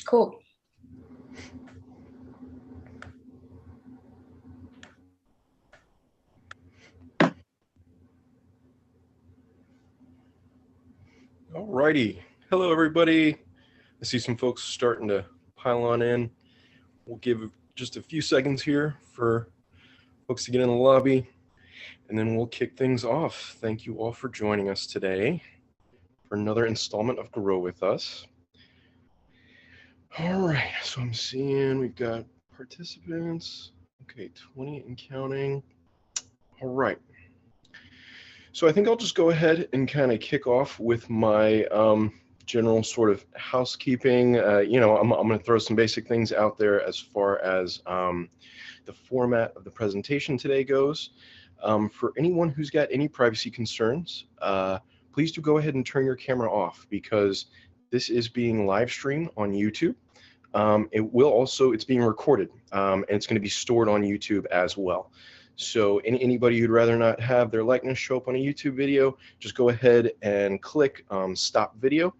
Cool. All righty. Hello, everybody. I see some folks starting to pile on in. We'll give just a few seconds here for folks to get in the lobby, and then we'll kick things off. Thank you all for joining us today for another installment of Grow With Us. All right, so I'm seeing we've got participants. Okay, 20 and counting. All right. So I think I'll just go ahead and kind of kick off with my general sort of housekeeping. I'm going to throw some basic things out there as far as the format of the presentation today goes. For anyone who's got any privacy concerns, please do go ahead and turn your camera off because this is being live streamed on YouTube. It's being recorded and it's going to be stored on YouTube as well. So anybody who'd rather not have their likeness show up on a YouTube video, just go ahead and click stop video,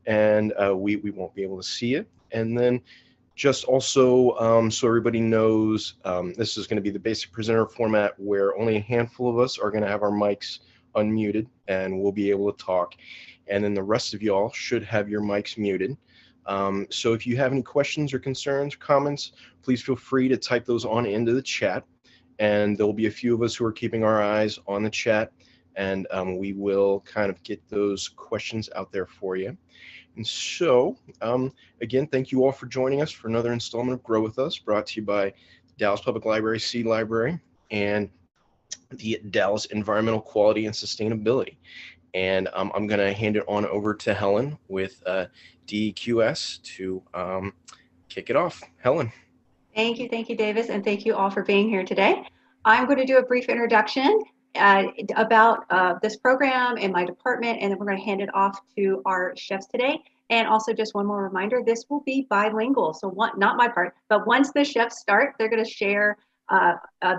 and we won't be able to see it. And then just also so everybody knows, this is going to be the basic presenter format where only a handful of us are going to have our mics unmuted and we'll be able to talk. And then the rest of y'all should have your mics muted. So if you have any questions or concerns or comments, please feel free to type those on into the chat. And there'll be a few of us who are keeping our eyes on the chat, and we will kind of get those questions out there for you. And so, again, thank you all for joining us for another installment of Grow With Us, brought to you by Dallas Public Library Seed Library and the Dallas Environmental Quality and Sustainability. And I'm going to hand it on over to Helen with DEQS to kick it off. Helen. Thank you, Davis, and thank you all for being here today. I'm going to do a brief introduction about this program and my department, and then we're going to hand it off to our chefs today. And also just one more reminder, this will be bilingual. So not my part, but once the chefs start, they're going to share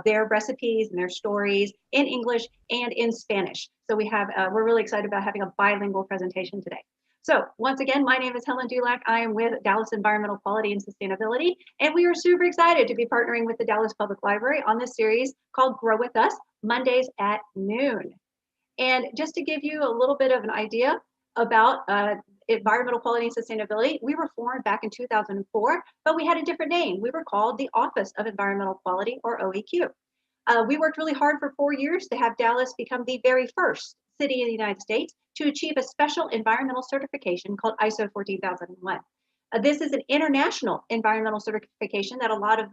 their recipes and their stories in English and in Spanish. So we're really excited about having a bilingual presentation today. So once again, my name is Helen Dulac. I am with Dallas Environmental Quality and Sustainability, and we are super excited to be partnering with the Dallas Public Library on this series called Grow With Us, Mondays at noon. And just to give you a little bit of an idea about environmental quality and sustainability, we were formed back in 2004, but we had a different name. We were called the Office of Environmental Quality, or OEQ. We worked really hard for 4 years to have Dallas become the very first city in the United States to achieve a special environmental certification called ISO 14001. This is an international environmental certification that a lot of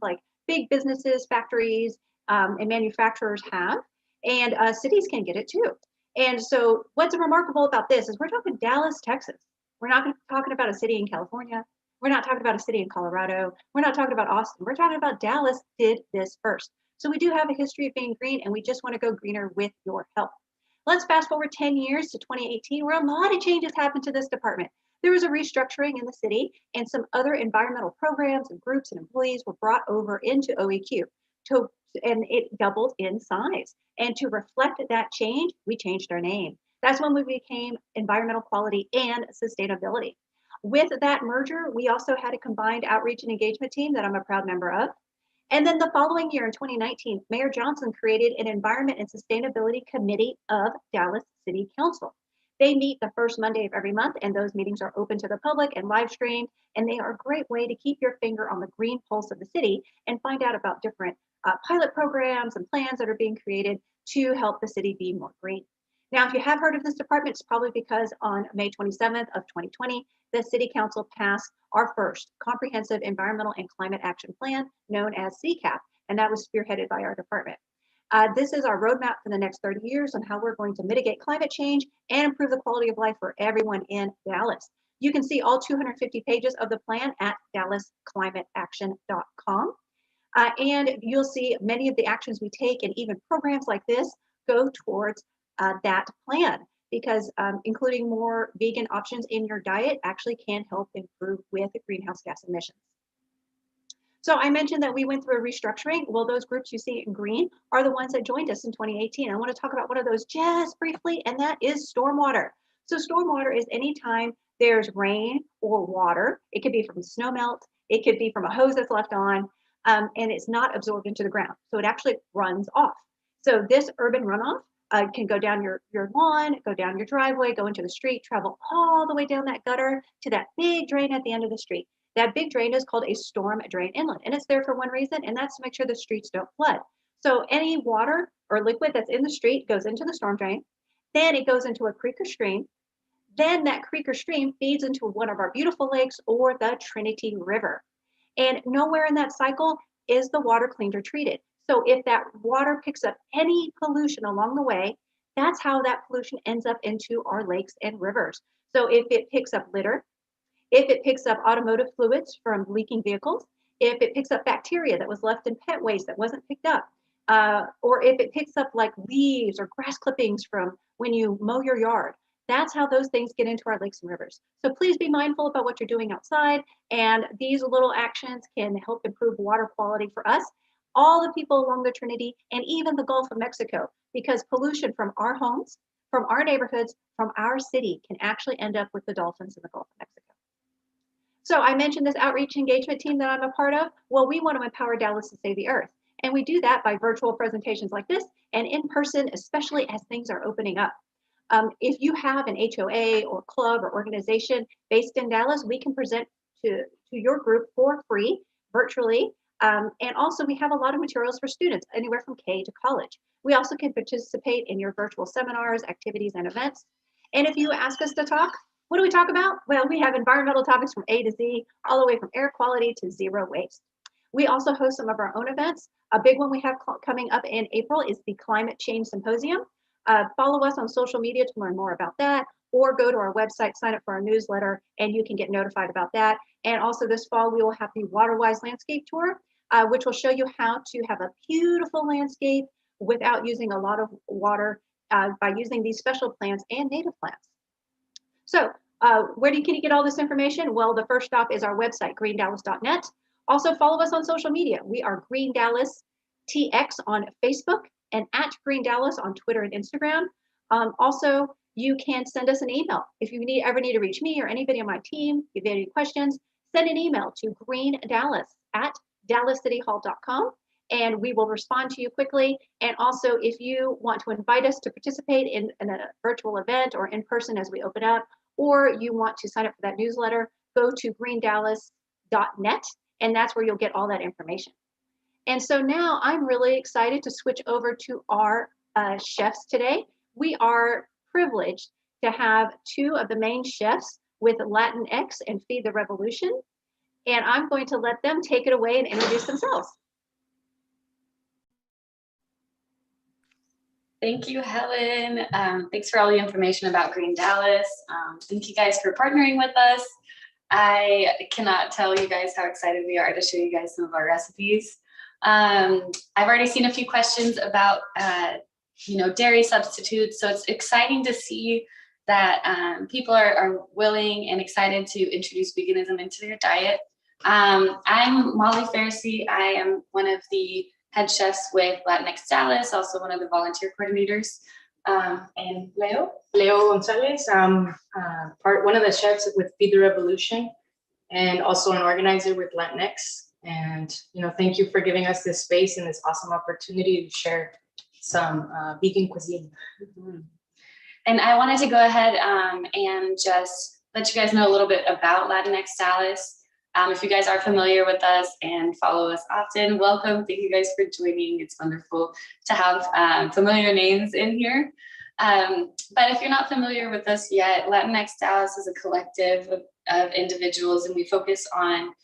big businesses, factories, and manufacturers have, and cities can get it too. And so what's remarkable about this is we're talking Dallas, Texas. We're not talking about a city in California. We're not talking about a city in Colorado. We're not talking about Austin. We're talking about Dallas did this first. So we do have a history of being green, and we just want to go greener with your help. Let's fast forward 10 years to 2018, where a lot of changes happened to this department. There was a restructuring in the city, and some other environmental programs and groups and employees were brought over into OEQ, and it doubled in size. And to reflect that change, we changed our name. That's when we became Environmental Quality and Sustainability. With that merger, we also had a combined outreach and engagement team that I'm a proud member of. And then the following year in 2019, Mayor Johnson created an Environment and Sustainability Committee of Dallas City Council. They meet the first Monday of every month, and those meetings are open to the public and live streamed. And they are a great way to keep your finger on the green pulse of the city and find out about different pilot programs and plans that are being created to help the city be more green. Now, if you have heard of this department, it's probably because on May 27th of 2020, the City Council passed our first Comprehensive Environmental and Climate Action Plan, known as CCAP, and that was spearheaded by our department. This is our roadmap for the next 30 years on how we're going to mitigate climate change and improve the quality of life for everyone in Dallas. You can see all 250 pages of the plan at dallasclimateaction.com. And you'll see many of the actions we take, and even programs like this go towards that plan, because including more vegan options in your diet actually can help improve with greenhouse gas emissions. So I mentioned that we went through a restructuring. Well, those groups you see in green are the ones that joined us in 2018. I want to talk about one of those just briefly, and that is stormwater. So stormwater is anytime there's rain or water. It could be from snow melt. It could be from a hose that's left on, and it's not absorbed into the ground. So it actually runs off. So this urban runoff can go down your lawn, go down your driveway, go into the street, travel all the way down that gutter to that big drain at the end of the street. That big drain is called a storm drain inlet, and it's there for one reason, and that's to make sure the streets don't flood. So any water or liquid that's in the street goes into the storm drain, then it goes into a creek or stream, then that creek or stream feeds into one of our beautiful lakes or the Trinity River. And nowhere in that cycle is the water cleaned or treated. So if that water picks up any pollution along the way, that's how that pollution ends up into our lakes and rivers. So if it picks up litter, if it picks up automotive fluids from leaking vehicles, if it picks up bacteria that was left in pet waste that wasn't picked up, or if it picks up like leaves or grass clippings from when you mow your yard, that's how those things get into our lakes and rivers. So please be mindful about what you're doing outside, and these little actions can help improve water quality for us, all the people along the Trinity, and even the Gulf of Mexico, because pollution from our homes, from our neighborhoods, from our city can actually end up with the dolphins in the Gulf of Mexico. So I mentioned this outreach engagement team that I'm a part of. Well, we want to empower Dallas to save the earth. And we do that by virtual presentations like this and in person, especially as things are opening up. If you have an HOA or club or organization based in Dallas, we can present to your group for free virtually. And also we have a lot of materials for students anywhere from K to college. We also can participate in your virtual seminars, activities, and events. And if you ask us to talk, what do we talk about? Well, we have environmental topics from A to Z, all the way from air quality to zero waste. We also host some of our own events. A big one we have coming up in April is the Climate Change Symposium. Follow us on social media to learn more about that, or go to our website, sign up for our newsletter, and you can get notified about that. And also this fall, we will have the WaterWise Landscape Tour, which will show you how to have a beautiful landscape without using a lot of water by using these special plants and native plants. So can you get all this information? Well, the first stop is our website, greendallas.net. Also follow us on social media. We are Green Dallas TX on Facebook and at Green Dallas on Twitter and Instagram. Also, you can send us an email. If you ever need to reach me or anybody on my team, if you have any questions, send an email to greendallas@dallascityhall.com, and we will respond to you quickly. And also, if you want to invite us to participate in a virtual event or in person as we open up, or you want to sign up for that newsletter, go to greendallas.net, and that's where you'll get all that information. And so now I'm really excited to switch over to our chefs today. We are privileged to have two of the main chefs with Latinx and Feed the Revolution. And I'm going to let them take it away and introduce themselves. Thank you, Helen. Thanks for all the information about Green Dallas. Thank you guys for partnering with us. I cannot tell you guys how excited we are to show you guys some of our recipes. I've already seen a few questions about, dairy substitutes. So it's exciting to see that people are willing and excited to introduce veganism into their diet. I'm Molly Pharisee. I am one of the head chefs with Latinx Dallas, also one of the volunteer coordinators. And Leo? Leo Gonzalez. I'm one of the chefs with Feed the Revolution and also an organizer with Latinx. And, thank you for giving us this space and this awesome opportunity to share some vegan cuisine. Mm-hmm. And I wanted to go ahead and just let you guys know a little bit about Latinx Dallas. If you guys are familiar with us and follow us often, welcome. Thank you guys for joining. It's wonderful to have familiar names in here. But if you're not familiar with us yet, Latinx Dallas is a collective of individuals, and we focus on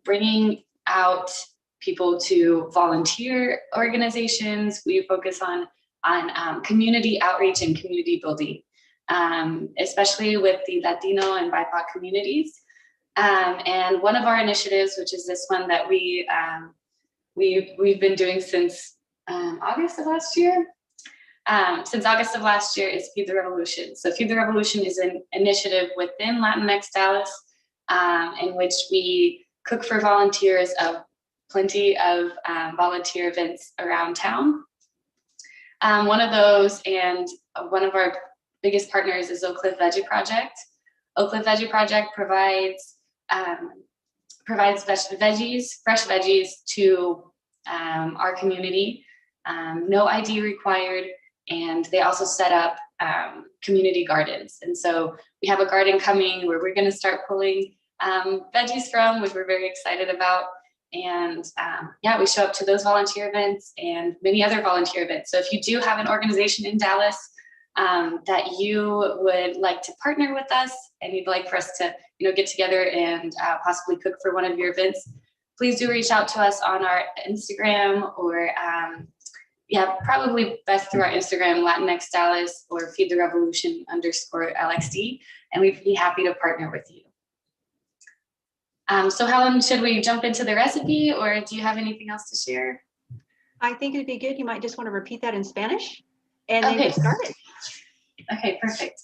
bringing out people to volunteer organizations. We focus on community outreach and community building, especially with the Latino and BIPOC communities. And one of our initiatives, which is this one that we've been doing since August of last year. Since August of last year is Feed the Revolution. So Feed the Revolution is an initiative within Latinx Dallas in which we cook for volunteers of plenty of volunteer events around town. One of those and one of our biggest partners is Oak Cliff Veggie Project. Oak Cliff Veggie Project provides veggies, fresh veggies to our community. No ID required, and they also set up community gardens. And so we have a garden coming where we're going to start pulling veggies from, which we're very excited about. And yeah, we show up to those volunteer events and many other volunteer events. So if you do have an organization in Dallas that you would like to partner with us and you'd like for us to, get together and possibly cook for one of your events, please do reach out to us on our Instagram or probably best through our Instagram, Latinx Dallas or Feed the Revolution _LXD, and we'd be happy to partner with you. So Helen, should we jump into the recipe or do you have anything else to share? I think it'd be good. You might just want to repeat that in Spanish and then get started. Okay, perfect.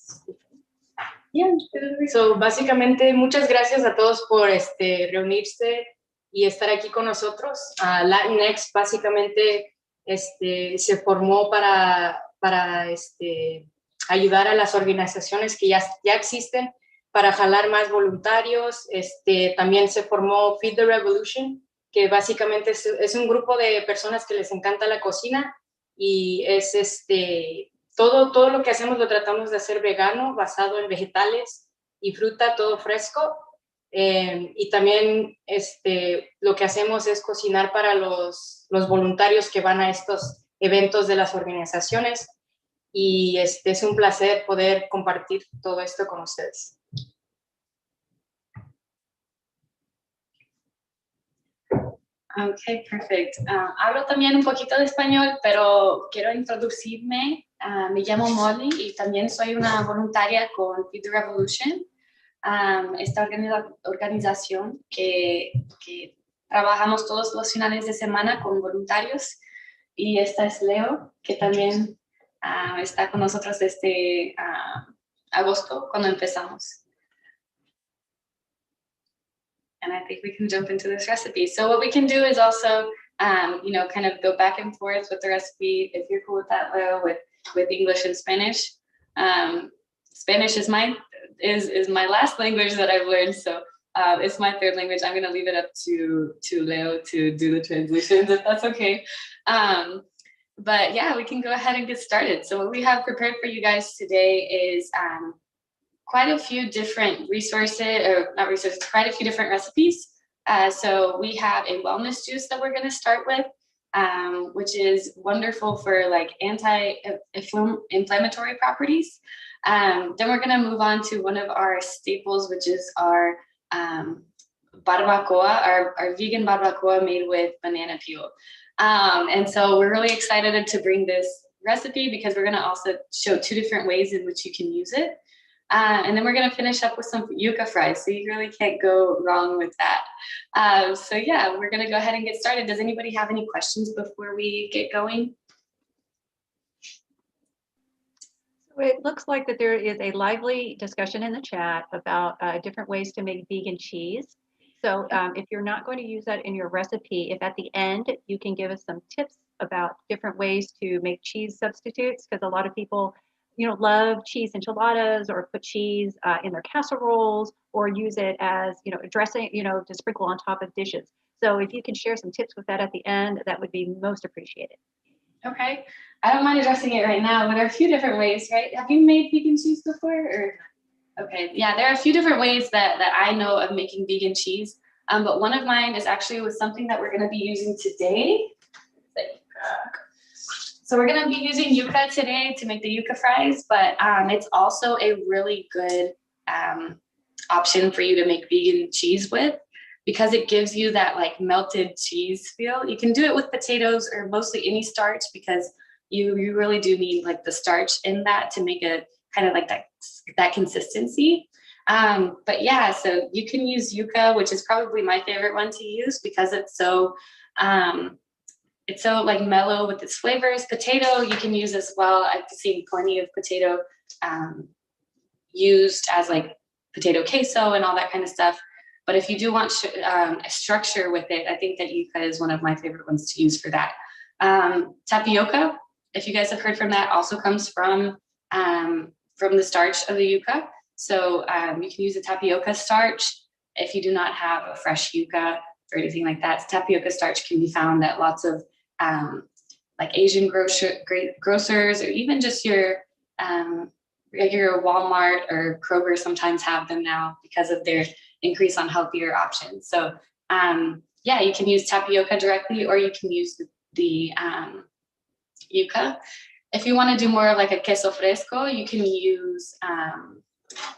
So, básicamente, muchas gracias a todos por reunirse y estar aquí con nosotros. Latinx básicamente se formó para ayudar a las organizaciones que ya existen, para jalar más voluntarios. También se formó Feed the Revolution, que básicamente es un grupo de personas que les encanta la cocina y es todo lo que hacemos lo tratamos de hacer vegano, basado en vegetales y fruta, todo fresco. Y también lo que hacemos es cocinar para los voluntarios que van a estos eventos de las organizaciones. Y es un placer poder compartir todo esto con ustedes. Ok, perfect. Hablo también un poquito de español, pero quiero introducirme. Me llamo Molly y también soy una voluntaria con Feed the Revolution, esta organización que trabajamos todos los finales de semana con voluntarios. Y esta es Leo, que también está con nosotros desde agosto, cuando empezamos. And I think we can jump into this recipe. So what we can do is also, kind of go back and forth with the recipe. If you're cool with that, Leo, with English and Spanish. Spanish is my last language that I've learned, so it's my third language. I'm going to leave it up to Leo to do the translations, if that's okay. But yeah, we can go ahead and get started. So what we have prepared for you guys today is quite a few different quite a few different recipes. So we have a wellness juice that we're going to start with, which is wonderful for like anti-inflammatory properties. Then we're going to move on to one of our staples, which is our barbacoa, our vegan barbacoa made with banana peel. And so we're really excited to bring this recipe because we're going to also show 2 different ways in which you can use it. And then we're going to finish up with some yuca fries. So you really can't go wrong with that. So yeah, we're going to go ahead and get started. Does anybody have any questions before we get going? It looks like that there is a lively discussion in the chat about different ways to make vegan cheese. So if you're not going to use that in your recipe, if at the end you can give us some tips about different ways to make cheese substitutes, because a lot of people love cheese enchiladas or put cheese in their casseroles or use it as, dressing, to sprinkle on top of dishes. So if you can share some tips with that at the end, that would be most appreciated. Okay. I don't mind addressing it right now, but there are a few different ways, right? Have you made vegan cheese before? Or okay. Yeah, there are a few different ways that I know of making vegan cheese. But one of mine is actually with something that we're going to be using today. So we're going to be using yuca today to make the yuca fries, but it's also a really good option for you to make vegan cheese with, because it gives you that like melted cheese feel. You can do it with potatoes or mostly any starch, because you really do need like the starch in that to make a kind of like that consistency. But yeah, so you can use yuca, which is probably my favorite one to use because it's so like mellow with its flavors. Potato you can use as well. I've seen plenty of potato used as like potato queso and all that kind of stuff. But if you do want a structure with it, I think that yuca is one of my favorite ones to use for that. Tapioca, if you guys have heard from that, also comes from from the starch of the yuca. So you can use a tapioca starch if you do not have a fresh yuca or anything like that. Tapioca starch can be found at lots of like Asian grocers, or even just your regular Walmart or Kroger sometimes have them now because of their increase on healthier options. So yeah, you can use tapioca directly, or you can use the yuca. If you want to do more of like a queso fresco, you can use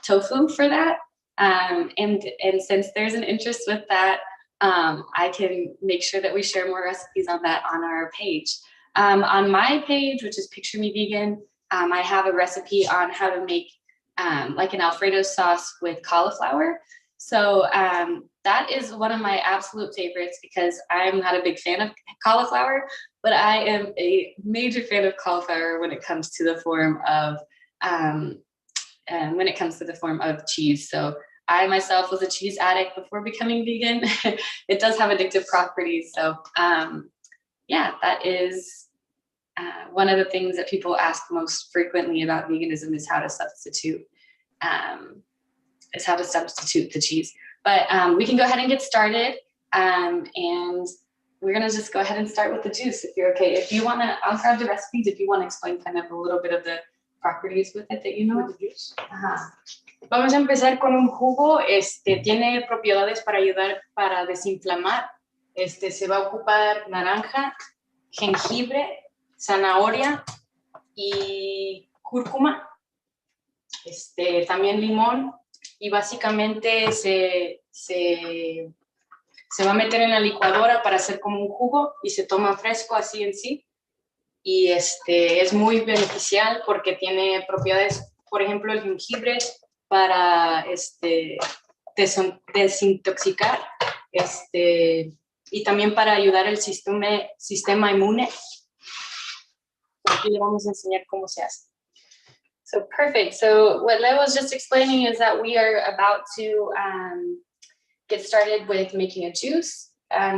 tofu for that. And since there's an interest with that, I can make sure that we share more recipes on that on our page. On my page, which is Picture Me Vegan, I have a recipe on how to make like an Alfredo sauce with cauliflower. So that is one of my absolute favorites because I'm not a big fan of cauliflower, but I am a major fan of cauliflower when it comes to the form of cheese. So I myself was a cheese addict before becoming vegan. It does have addictive properties. So yeah, that is one of the things that people ask most frequently about veganism is how to substitute the cheese. But we can go ahead and get started. And we're gonna just go ahead and start with the juice if you're okay. If you wanna, I'll grab the recipes if you wanna explain kind of a little bit of the properties with it that you know. With the juice. Vamos a empezar con un jugo. Tiene propiedades para ayudar para desinflamar. Se va a ocupar naranja, jengibre, zanahoria y cúrcuma. También limón. Y básicamente se va a meter en la licuadora para hacer como un jugo y se toma fresco así en sí. Y es muy beneficial porque tiene propiedades, por ejemplo, el jengibre para desintoxicar y también para ayudar el sistema inmune. Aquí le vamos a enseñar cómo se hace. So perfect. So what Leo was just explaining is that we are about to get started with making a juice.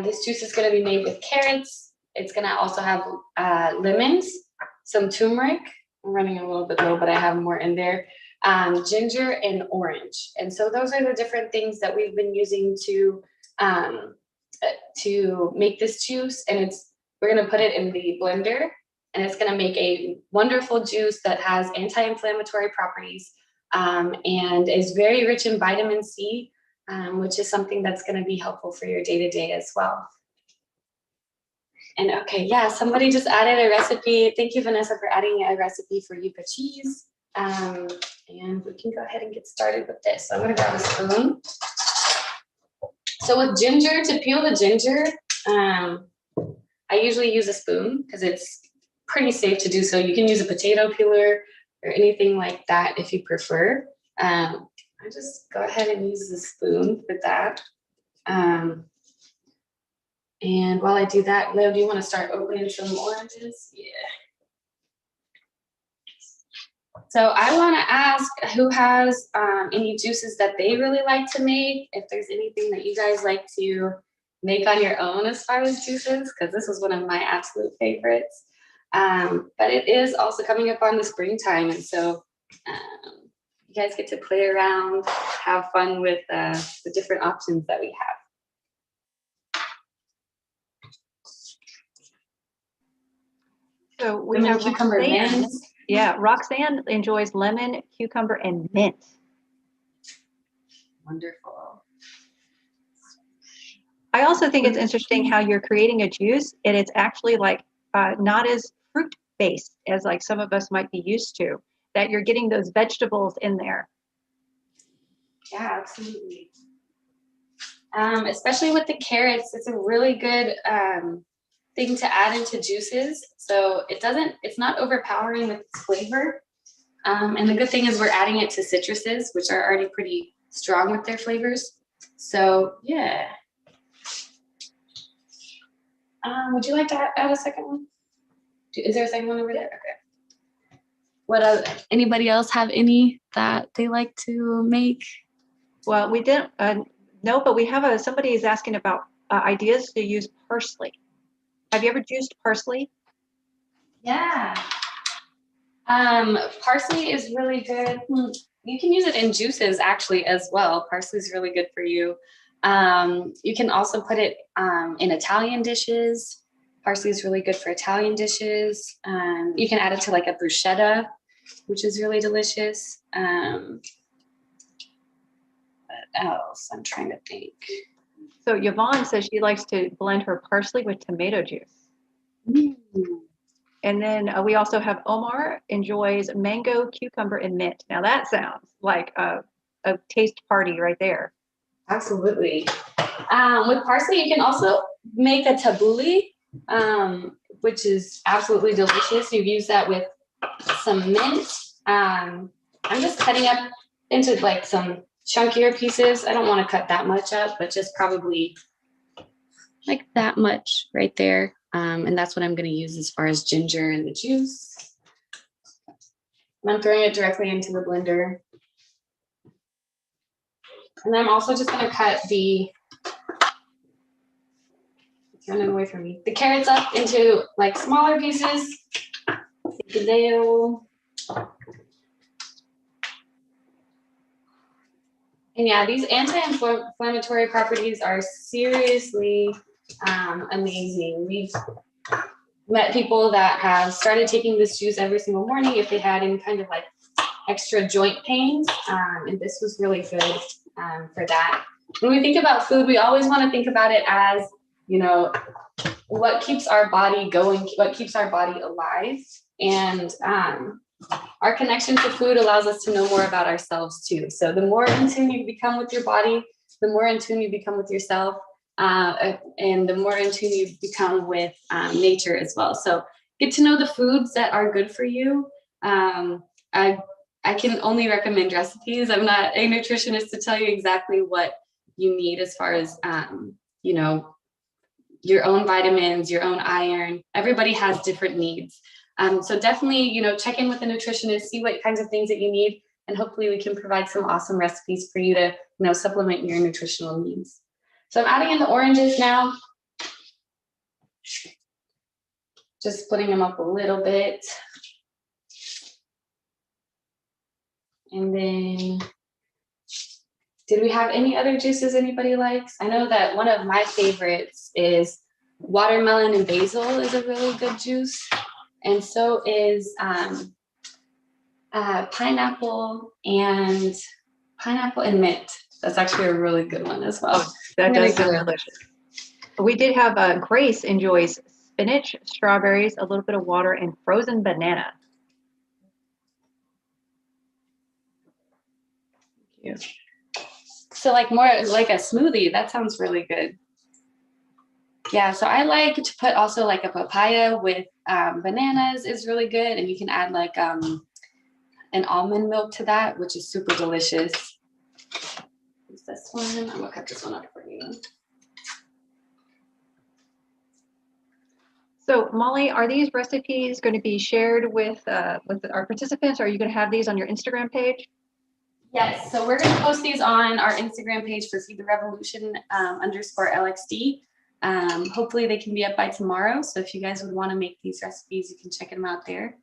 This juice is going to be made with carrots. It's going to also have lemons, some turmeric. I'm running a little bit low, but I have more in there. Ginger and orange. And so those are the different things that we've been using to make this juice. And we're going to put it in the blender. And it's going to make a wonderful juice that has anti-inflammatory properties and is very rich in vitamin C, which is something that's going to be helpful for your day-to-day as well. And okay, yeah, somebody just added a recipe. Thank you, Vanessa, for adding a recipe for yuca cheese. And we can go ahead and get started with this. So I'm going to grab a spoon. So with ginger, to peel the ginger, I usually use a spoon because it's pretty safe to do so. You can use a potato peeler or anything like that if you prefer. I just go ahead and use the spoon for that. And while I do that, Leo, do you want to start opening some oranges? Yeah. So I want to ask who has any juices that they really like to make, if there's anything that you guys like to make on your own as far as juices, because this is one of my absolute favorites. But it is also coming up on the springtime, and so you guys get to play around, have fun with the different options that we have. So we Lemon, have cucumber, Roxanne. mint. Yeah, Roxanne enjoys lemon, cucumber, and mint. Wonderful. I also think it's interesting how you're creating a juice and it's actually like not as fruit based as like some of us might be used to, that you're getting those vegetables in there. Yeah, absolutely. Especially with the carrots, it's a really good thing to add into juices. So it's not overpowering with its flavor. And the good thing is we're adding it to citruses, which are already pretty strong with their flavors. So yeah. Would you like to add a second one? Is there a second one over there? Okay. What anybody else have any that they like to make? Well, we didn't, no, but we have somebody is asking about ideas to use parsley. Have you ever juiced parsley? Yeah. Parsley is really good. You can use it in juices actually as well. Parsley is really good for you. You can also put it in Italian dishes. Parsley is really good for Italian dishes. You can add it to like a bruschetta, which is really delicious. What else? I'm trying to think. So Yvonne says she likes to blend her parsley with tomato juice. And then we also have Omar enjoys mango, cucumber, and mint. Now that sounds like a taste party right there. Absolutely. With parsley, you can also make a tabbouleh, which is absolutely delicious. You've used that with some mint. I'm just cutting up into like some chunkier pieces. I don't want to cut that much up, but just probably like that much right there. And that's what I'm going to use as far as ginger and the juice. And I'm throwing it directly into the blender. And then I'm also just going to cut the, it's running away from me, the carrots up into like smaller pieces. And yeah, these anti-inflammatory properties are seriously amazing. We've met people that have started taking this juice every single morning if they had any kind of like extra joint pains, and this was really good for that. When we think about food, we always want to think about it as, you know, what keeps our body going, what keeps our body alive. And our connection to food allows us to know more about ourselves too. So the more in tune you become with your body, the more in tune you become with yourself, and the more in tune you become with nature as well. So get to know the foods that are good for you. I can only recommend recipes. I'm not a nutritionist to tell you exactly what you need as far as, you know, your own vitamins, your own iron. Everybody has different needs. So definitely, you know, check in with a nutritionist, see what kinds of things that you need, and hopefully we can provide some awesome recipes for you to, you know, supplement your nutritional needs. So I'm adding in the oranges now. Just splitting them up a little bit. And then, did we have any other juices anybody likes? I know that one of my favorites is watermelon and basil is a really good juice. And so is pineapple and mint. That's actually a really good one as well. Oh, that Really does sound good. delicious. We did have Grace enjoys spinach, strawberries, a little bit of water, and frozen banana. Thank you. So like more like a smoothie, that sounds really good. Yeah, so I like to put also like a papaya with bananas is really good. And you can add like an almond milk to that, which is super delicious. Use this one. I'm gonna cut this one up for you. So Molly, are these recipes going to be shared with our participants? Or are you going to have these on your Instagram page? Yes, so we're going to post these on our Instagram page for Feed the Revolution _LXD. Hopefully they can be up by tomorrow. So if you guys would want to make these recipes, you can check them out there.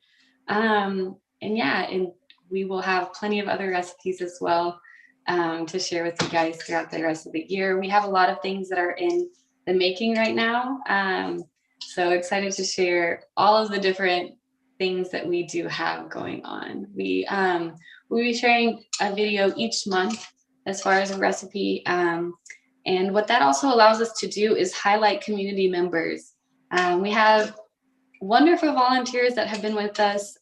And yeah, and we will have plenty of other recipes as well to share with you guys throughout the rest of the year. We have a lot of things that are in the making right now. So excited to share all of the different things that we do have going on. We'll be sharing a video each month as far as a recipe. And what that also allows us to do is highlight community members. We have wonderful volunteers that have been with us,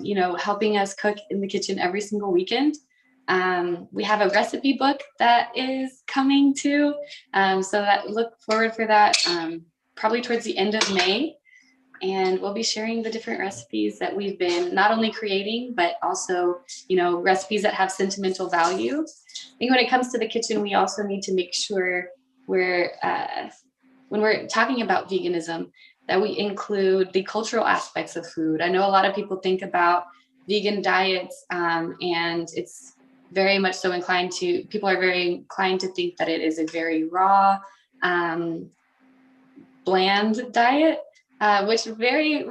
you know, helping us cook in the kitchen every single weekend. We have a recipe book that is coming too. So that look forward for that probably towards the end of May. And we'll be sharing the different recipes that we've been not only creating, but also, you know, recipes that have sentimental value. I think when it comes to the kitchen, we also need to make sure we're, when we're talking about veganism, that we include the cultural aspects of food. I know a lot of people think about vegan diets, and it's very much so inclined to, people are very inclined to think that it is a very raw, bland diet. Which very,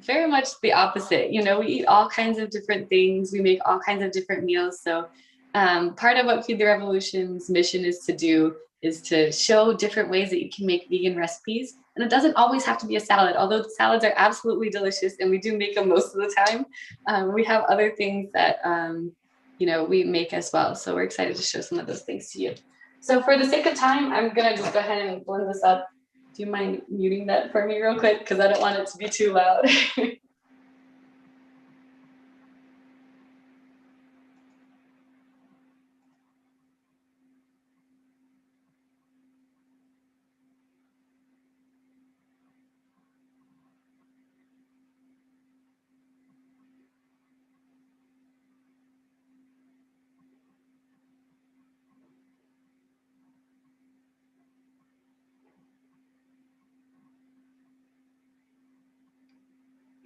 very much the opposite. You know, we eat all kinds of different things. We make all kinds of different meals. So part of what Feed the Revolution's mission is to do is to show different ways that you can make vegan recipes. And it doesn't always have to be a salad, although the salads are absolutely delicious and we do make them most of the time. We have other things that, you know, we make as well. So we're excited to show some of those things to you. So for the sake of time, I'm gonna just go ahead and blend this up. Do you mind muting that for me real quick? Because I don't want it to be too loud.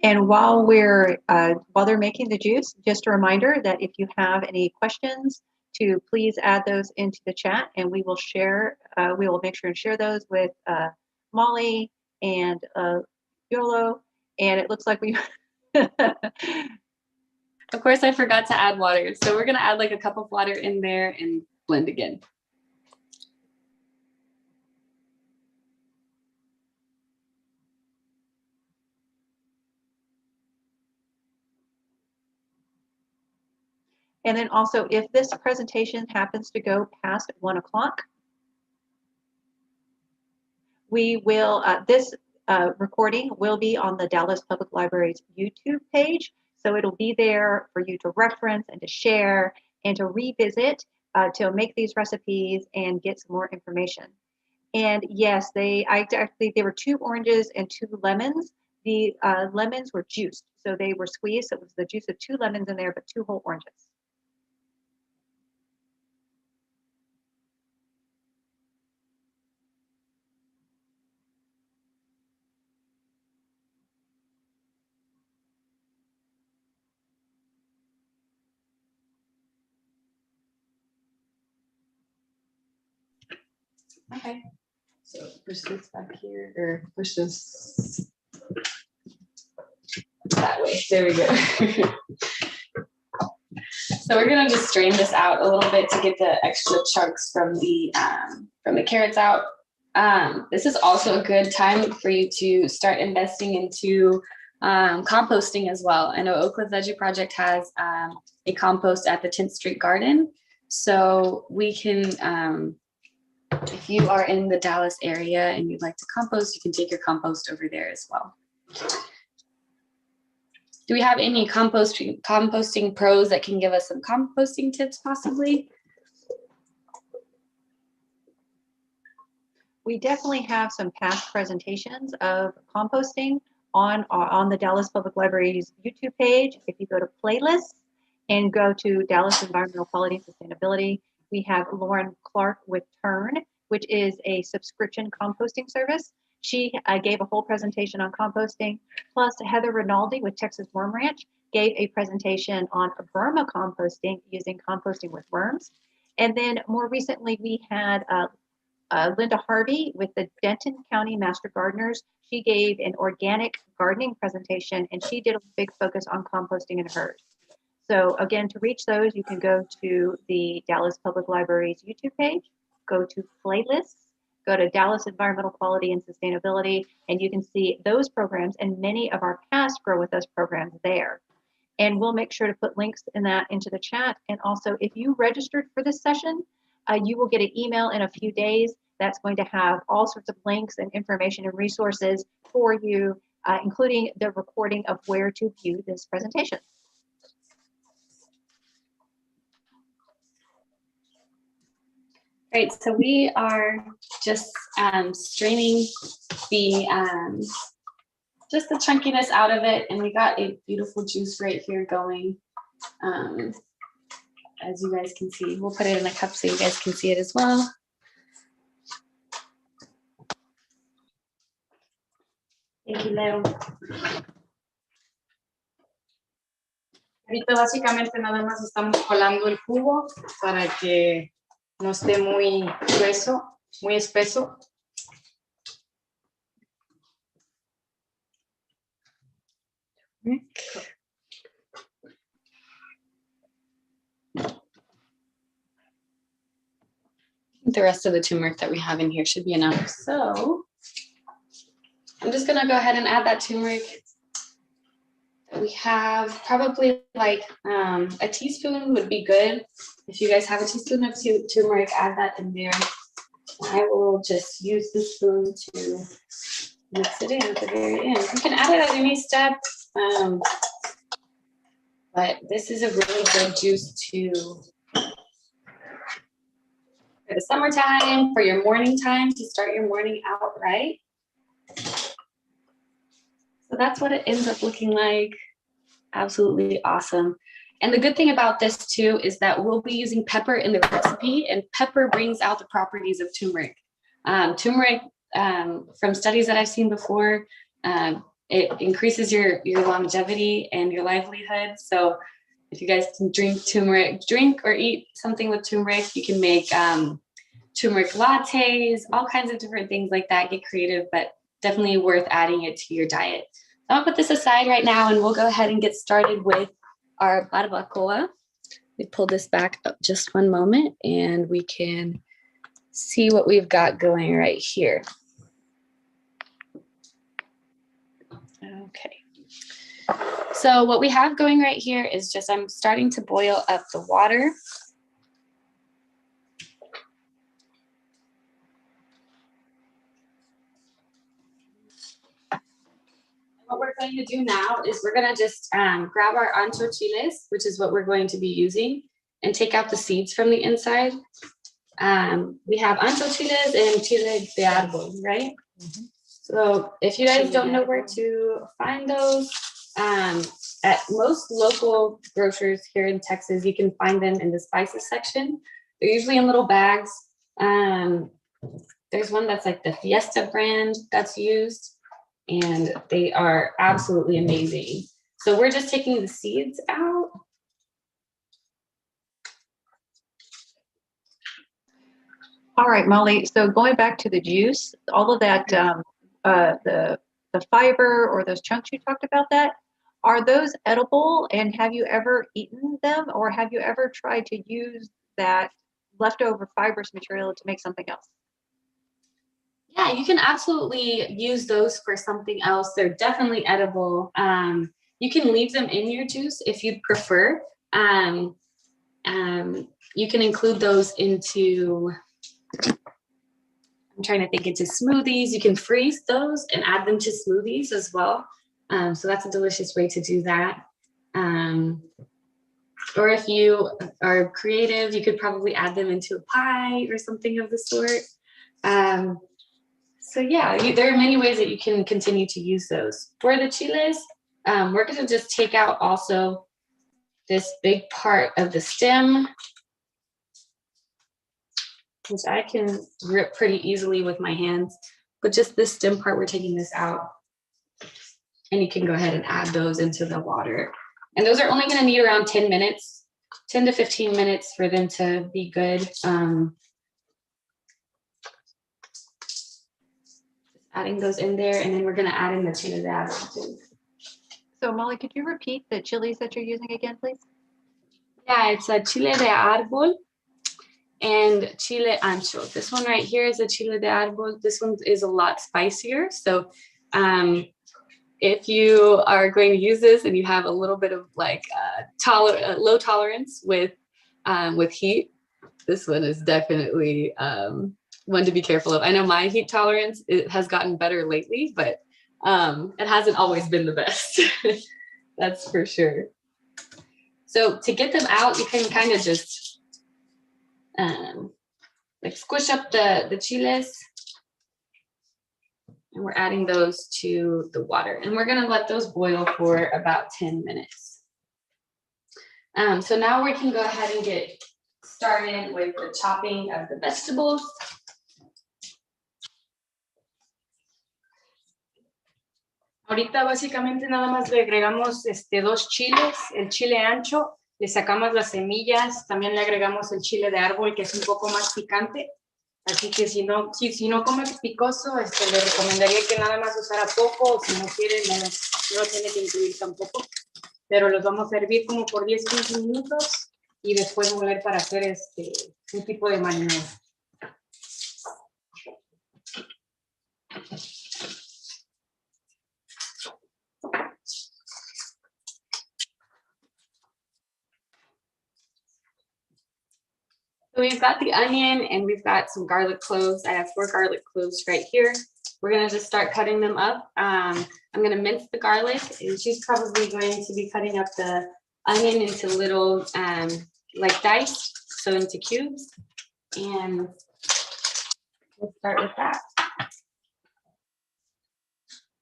And while they're making the juice, just a reminder that if you have any questions, to please add those into the chat, and we will share. We will make sure and share those with Molly and Yolo. And it looks like we. Of course, I forgot to add water, so we're gonna add like a cup of water in there and blend again. And then also, if this presentation happens to go past 1 o'clock, we will, this recording will be on the Dallas Public Library's YouTube page. So it'll be there for you to reference and to share and to revisit to make these recipes and get some more information. And yes, there were 2 oranges and 2 lemons. The lemons were juiced, so they were squeezed. So it was the juice of 2 lemons in there, but 2 whole oranges. Okay, so push this back here, or push this that way. There we go. So we're gonna just strain this out a little bit to get the extra chunks from the carrots out. This is also a good time for you to start investing into composting as well. I know Oakwood Veggie Project has a compost at the 10th Street Garden, so we can. If you are in the Dallas area and you'd like to compost, you can take your compost over there as well. Do we have any composting pros that can give us some composting tips possibly? We definitely have some past presentations of composting on the Dallas Public Library's YouTube page. If you go to playlists and go to Dallas Environmental Quality and Sustainability, we have Lauren Clark with Turn, which is a subscription composting service. She gave a whole presentation on composting, plus Heather Rinaldi with Texas Worm Ranch gave a presentation on vermicomposting using composting with worms. And then more recently, we had Linda Harvey with the Denton County Master Gardeners. She gave an organic gardening presentation, and she did a big focus on composting in hers. So again, to reach those, you can go to the Dallas Public Library's YouTube page, go to playlists, go to Dallas Environmental Quality and Sustainability, and you can see those programs and many of our past Grow With Us programs there. And we'll make sure to put links into the chat. And also, if you registered for this session, you will get an email in a few days that's going to have all sorts of links and information and resources for you, including the recording of where to view this presentation. Great, so we are just straining the just the chunkiness out of it, and we got a beautiful juice right here going. As you guys can see, we'll put it in a cup so you guys can see it as well. Thank you, Leo. Ahorita básicamente nada más estamos colando el jugo para que no esté muy grueso, muy espeso. The rest of the turmeric that we have in here should be enough. So I'm just gonna go ahead and add that turmeric. We have probably like a teaspoon would be good. If you guys have a teaspoon of turmeric, add that in there. I will just use the spoon to mix it in at the very end. You can add it at any step, but this is a really good juice for the summertime, for your morning time, to start your morning out right. So that's what it ends up looking like. Absolutely awesome. And the good thing about this too is that we'll be using pepper in the recipe, and pepper brings out the properties of turmeric. Turmeric, from studies that I've seen before, it increases your longevity and your livelihood. So if you guys can drink or eat something with turmeric, you can make turmeric lattes, all kinds of different things like that. Get creative, but definitely worth adding it to your diet. So I'll put this aside right now, and we'll go ahead and get started with our barbacoa. We pull this back up just one moment, and we can see what we've got going right here. Okay. So what we have going right here is just, I'm starting to boil up the water. What we're going to do now is we're going to just grab our ancho chiles, which is what we're going to be using, and take out the seeds from the inside. We have ancho chiles and chile de árbol, right? Mm-hmm. So if you guys don't know where to find those, at most local grocers here in Texas, you can find them in the spices section. They're usually in little bags. There's one that's like the Fiesta brand that's used, and they are absolutely amazing. So we're just taking the seeds out. All right, Molly, so going back to the juice, all of that, the fiber or those chunks you talked about, are those edible, and have you ever eaten them, or have you ever tried to use that leftover fibrous material to make something else? Yeah, you can absolutely use those for something else. They're definitely edible. You can leave them in your juice if you'd prefer. You can include those into, I'm trying to think, into smoothies. You can freeze those and add them to smoothies as well. So that's a delicious way to do that. Or if you are creative, you could probably add them into a pie or something of the sort. So yeah, there are many ways that you can continue to use those. For the chiles, we're going to just take out also this big part of the stem, which I can rip pretty easily with my hands, but just this stem part, we're taking this out. And you can go ahead and add those into the water. And those are only going to need around 10 minutes, 10 to 15 minutes for them to be good. Adding those in there, and then we're going to add in the chile de árbol too. So Molly, could you repeat the chilies that you're using again, please? Yeah, it's a chile de árbol and chile ancho. This one right here is a chile de árbol. This one is a lot spicier. So if you are going to use this and you have a little bit of like low tolerance with heat, this one is definitely one to be careful of. I know my heat tolerance, it has gotten better lately, but it hasn't always been the best. That's for sure. So to get them out, you can kind of just like squish up the chiles, and we're adding those to the water, and we're going to let those boil for about 10 minutes. So now we can go ahead and get started with the chopping of the vegetables. Ahorita básicamente nada más le agregamos 2 chiles, el chile ancho, le sacamos las semillas, también le agregamos el chile de árbol, que es un poco más picante. Así que si no come picoso, le recomendaría que nada más usara poco, o si no quiere, no lo tiene que incluir tampoco. Pero los vamos a hervir como por 10-15 minutos y después moler para hacer un tipo de marinado. So we've got the onion and we've got some garlic cloves. I have 4 garlic cloves right here. We're gonna just start cutting them up. I'm gonna mince the garlic, and she's probably going to be cutting up the onion into little like dice, so into cubes. And we'll start with that.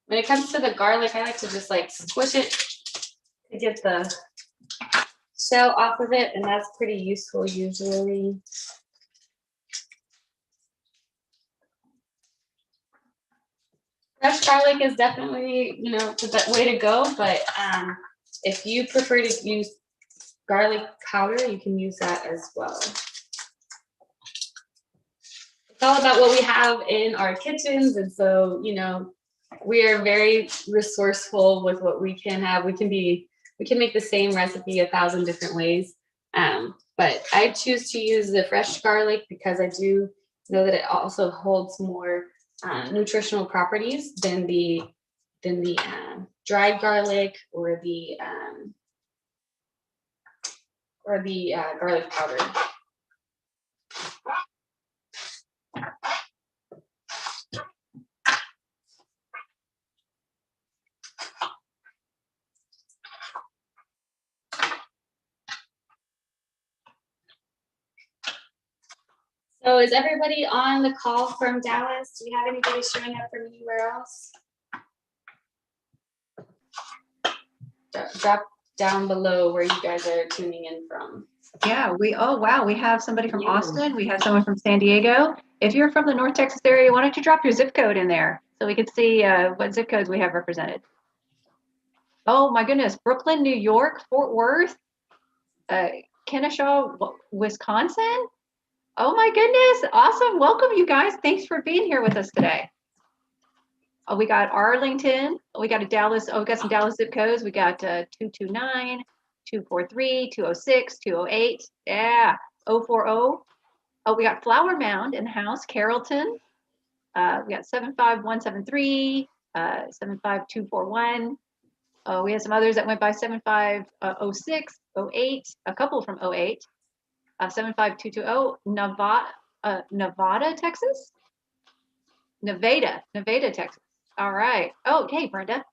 When it comes to the garlic, I like to just like squish it to get the shell off of it, and that's pretty useful usually. Fresh garlic is definitely, the way to go, but if you prefer to use garlic powder, you can use that as well. It's all about what we have in our kitchens, and so, we are very resourceful with what we can have. We can make the same recipe 1,000 different ways, but I choose to use the fresh garlic because I do know that it also holds more nutritional properties than the dried garlic or the garlic powder. So is everybody on the call from Dallas? Do we have anybody showing up from anywhere else? Drop down below where you guys are tuning in from. Yeah, oh wow, we have somebody from Austin. We have someone from San Diego. If you're from the North Texas area, why don't you drop your zip code in there so we can see what zip codes we have represented. Oh my goodness, Brooklyn, New York, Fort Worth, Kennesaw, Wisconsin. Oh my goodness, awesome. Welcome you guys. Thanks for being here with us today. Oh, we got Arlington. We got a Dallas. Oh, we got some Dallas zip codes. We got 229, 243, 206, 208. Yeah, 040. Oh, we got Flower Mound in the house, Carrollton. We got 75173, 75241. We had some others that went by 7506, 08, a couple from 08. 75220, Nevada, Texas? Nevada, Texas. All right. Oh, hey, Brenda.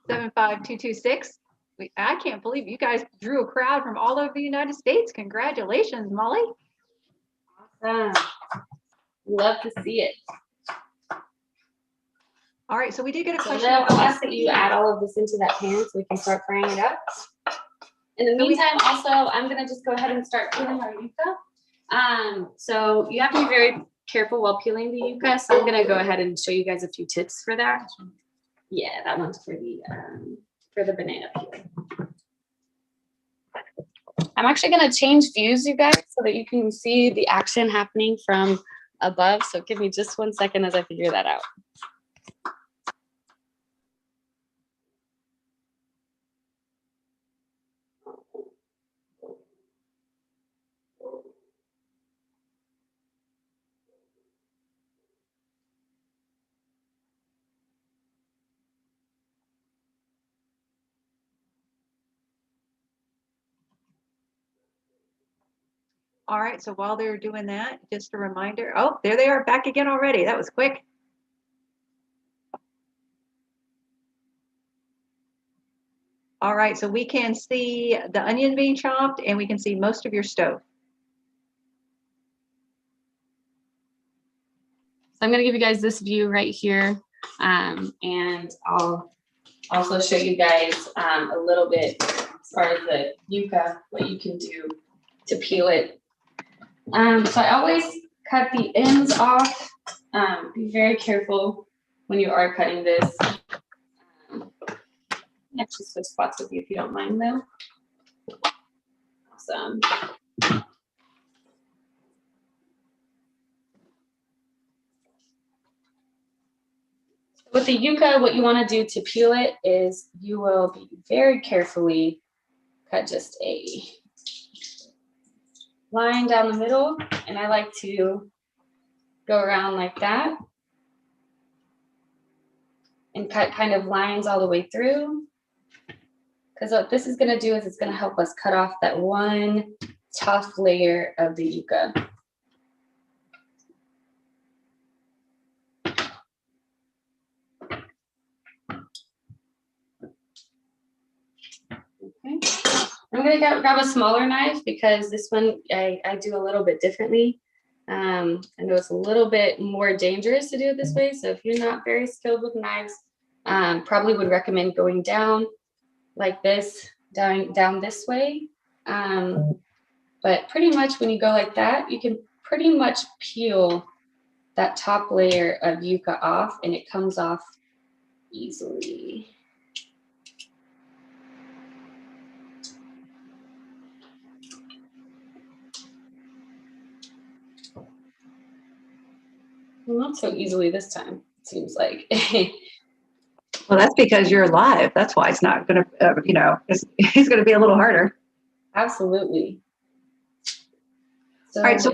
75226. I can't believe you guys drew a crowd from all over the United States. Congratulations, Molly. Awesome. Love to see it. All right, so we did get a question. So I'll ask that you add all of this into that pan so we can start frying it up. In the meantime, also, I'm gonna just go ahead and start peeling our yuca. So you have to be very careful while peeling the yuca. So I'm gonna go ahead and show you guys a few tips for that. Yeah, that one's for the banana peel. I'm actually gonna change views, you guys, so that you can see the action happening from above. So give me just 1 second as I figure that out. All right, so while they're doing that, just a reminder. Oh, there they are back again already. That was quick. All right, so we can see the onion being chopped and we can see most of your stove. So I'm gonna give you guys this view right here. And I'll also show you guys a little bit as far as the yuca, what you can do to peel it. So I always cut the ends off. Be very careful when you are cutting this. Actually switch spots with you if you don't mind though. Awesome. With the yucca, what you want to do to peel it is you will be very carefully cut just a line down the middle, and I like to go around like that and cut kind of lines all the way through. Because what this is going to do is it's going to help us cut off that one tough layer of the yucca. Okay. I'm going to grab a smaller knife because this one I do a little bit differently. I know it's a little bit more dangerous to do it this way. So if you're not very skilled with knives, probably would recommend going down like this, down this way. But pretty much when you go like that, you can pretty much peel that top layer of yucca off, and it comes off easily. Well, not so easily this time, it seems like. Well, that's because you're live. That's why it's not going to, it's going to be a little harder. Absolutely. So, All right. So,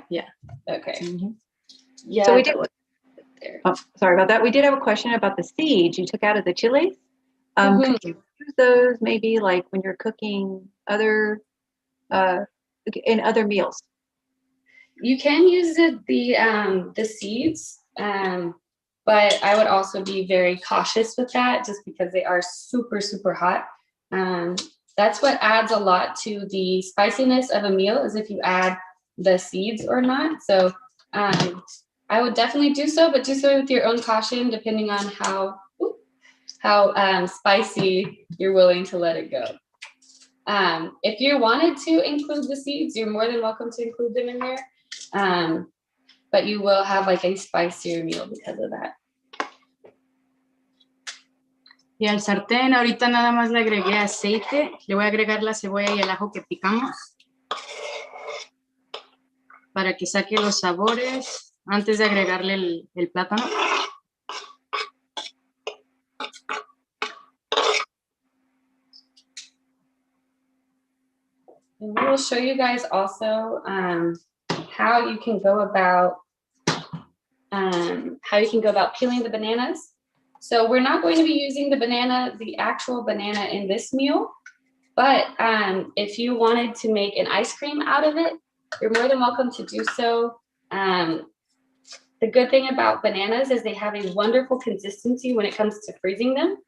yeah. Okay. Mm-hmm. Yeah. so we did. There. Oh, sorry about that. We did have a question about the seeds you took out of the chilies. Could you use those maybe like when you're cooking other in other meals? You can use the seeds, but I would also be very cautious with that just because they are super, super hot. That's what adds a lot to the spiciness of a meal is if you add the seeds or not. So I would definitely do so, but do so with your own caution, depending on how spicy you're willing to let it go. If you wanted to include the seeds, you're more than welcome to include them in there. But you will have like a spicier meal because of that. Y al sartén ahorita nada más le agregué aceite. Le voy a agregar la cebolla y el ajo que picamos para que saque los sabores antes de agregarle el plátano. And we will show you guys also how you can go about peeling the bananas. So we're not going to be using the actual banana in this meal, but if you wanted to make an ice cream out of it, you're more than welcome to do so. The good thing about bananas is they have a wonderful consistency when it comes to freezing them.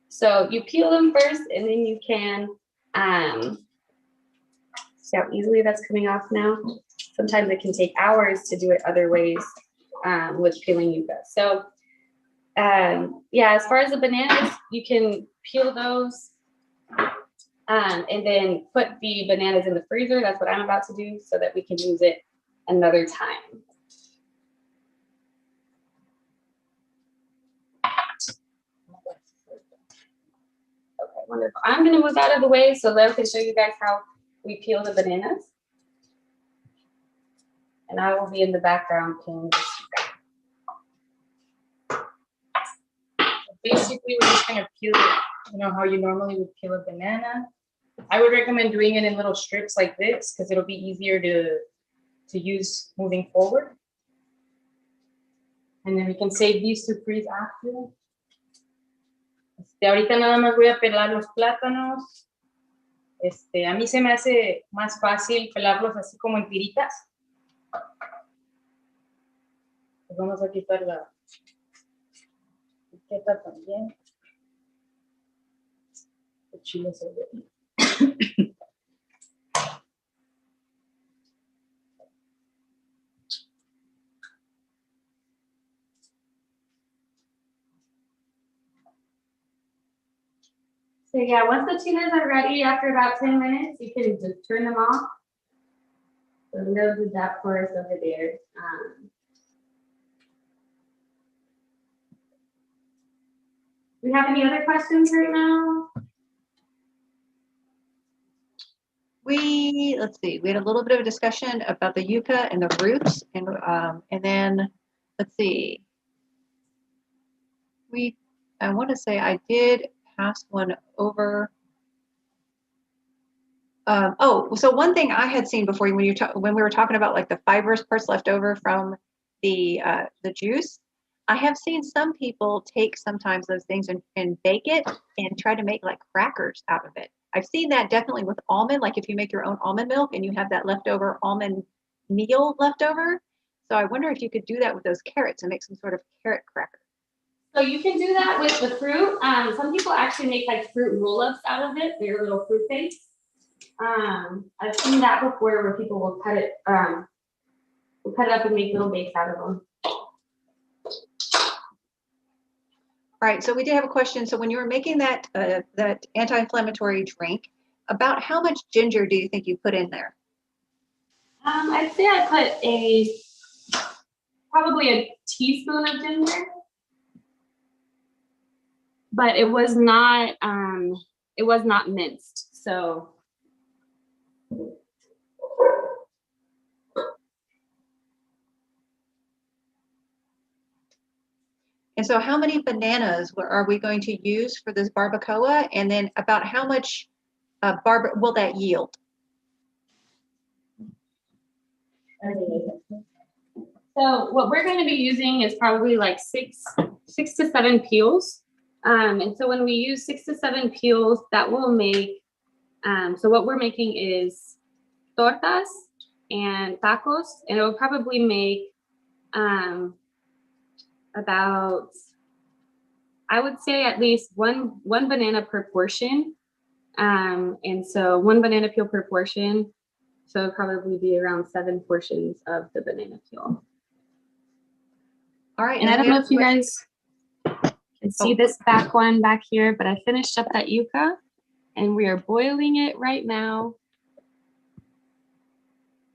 So you peel them first, and then you can see how easily that's coming off now. Sometimes it can take hours to do it other ways with peeling yucca. So yeah, as far as the bananas, you can peel those and then put the bananas in the freezer. That's what I'm about to do so that we can use it another time. Okay, wonderful. I'm going to move out of the way so Leo can show you guys how we peel the bananas. And I will be in the background peeling this. Basically, we're just going to peel it, how you normally would peel a banana. I would recommend doing it in little strips like this because it'll be easier to use moving forward. And then we can save these to freeze after. Ahorita nada más voy a pelar los plátanos. A mí se me hace más fácil pelarlos así como en tiritas. Pues vamos a quitar la etiqueta también. El chile se ve. So yeah, once the tunas are ready, after about 10 minutes, you can just turn them off. So Leo did that for us over there. Do we have any other questions right now? Let's see, we had a little bit of a discussion about the yucca and the roots, and then let's see. I want to say I did pass one over. So one thing I had seen before when when we were talking about like the fibrous parts left over from the juice, I have seen some people take sometimes those things and bake it and try to make like crackers out of it. I've seen that definitely with almond, like if you make your own almond milk and you have that leftover almond meal left over. So I wonder if you could do that with those carrots and make some sort of carrot cracker. So you can do that with the fruit. Some people actually make like fruit roll-ups out of it. They're little fruit cakes. I've seen that before where people will cut it up and make little bakes out of them. All right, so we did have a question. So when you were making that anti-inflammatory drink, about how much ginger do you think you put in there? I'd say I put probably a teaspoon of ginger, but it was not minced. So And so how many bananas are we going to use for this barbacoa? And then about how much will that yield? So what we're going to be using is probably like six to seven peels. And so when we use 6 to 7 peels, that will make, so what we're making is tortas and tacos, and it will probably make about, I would say at least one banana per portion. And so 1 banana peel per portion. So it'll probably be around 7 portions of the banana peel. All right. And I don't know if you guys can see this back one back here, but I finished up that yuca and we are boiling it right now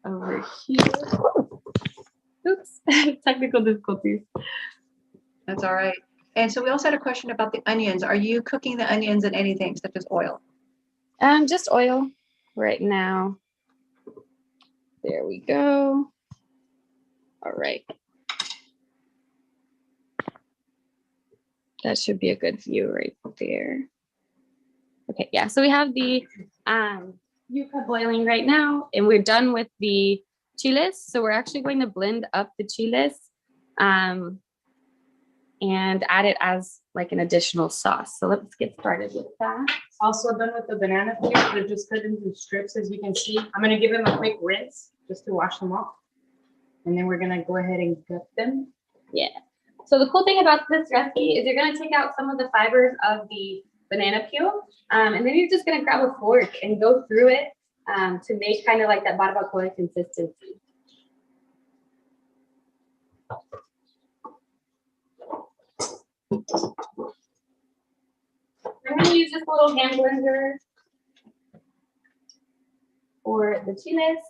over here. Oops, technical difficulties. That's all right. And so we also had a question about the onions. Are you cooking the onions in anything such as oil? Just oil right now. There we go. All right. That should be a good view right there. Okay, yeah, so we have the yuca boiling right now, and we're done with the chiles. So we're actually going to blend up the chiles and add it as like an additional sauce. So let's get started with that. Also done with the banana peels. They're just cut into strips, as you can see. I'm gonna give them a quick rinse just to wash them off. And then we're gonna go ahead and gut them. Yeah. So the cool thing about this recipe is you're gonna take out some of the fibers of the banana peel, and then you're just gonna grab a fork and go through it to make kind of like that barbacoa consistency. I'm gonna use this little hand blender for the chiles.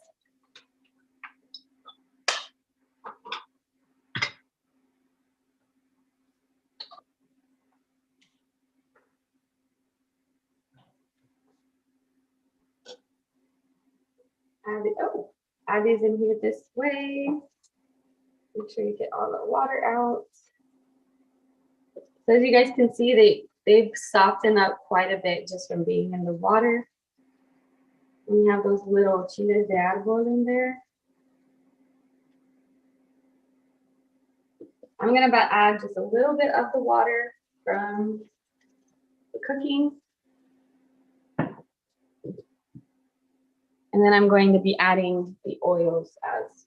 Add these in here this way. Make sure you get all the water out. So as you guys can see, they've softened up quite a bit just from being in the water. And you have those little chiles de árbol in there. I'm gonna add just a little bit of the water from the cooking. And then I'm going to be adding the oils as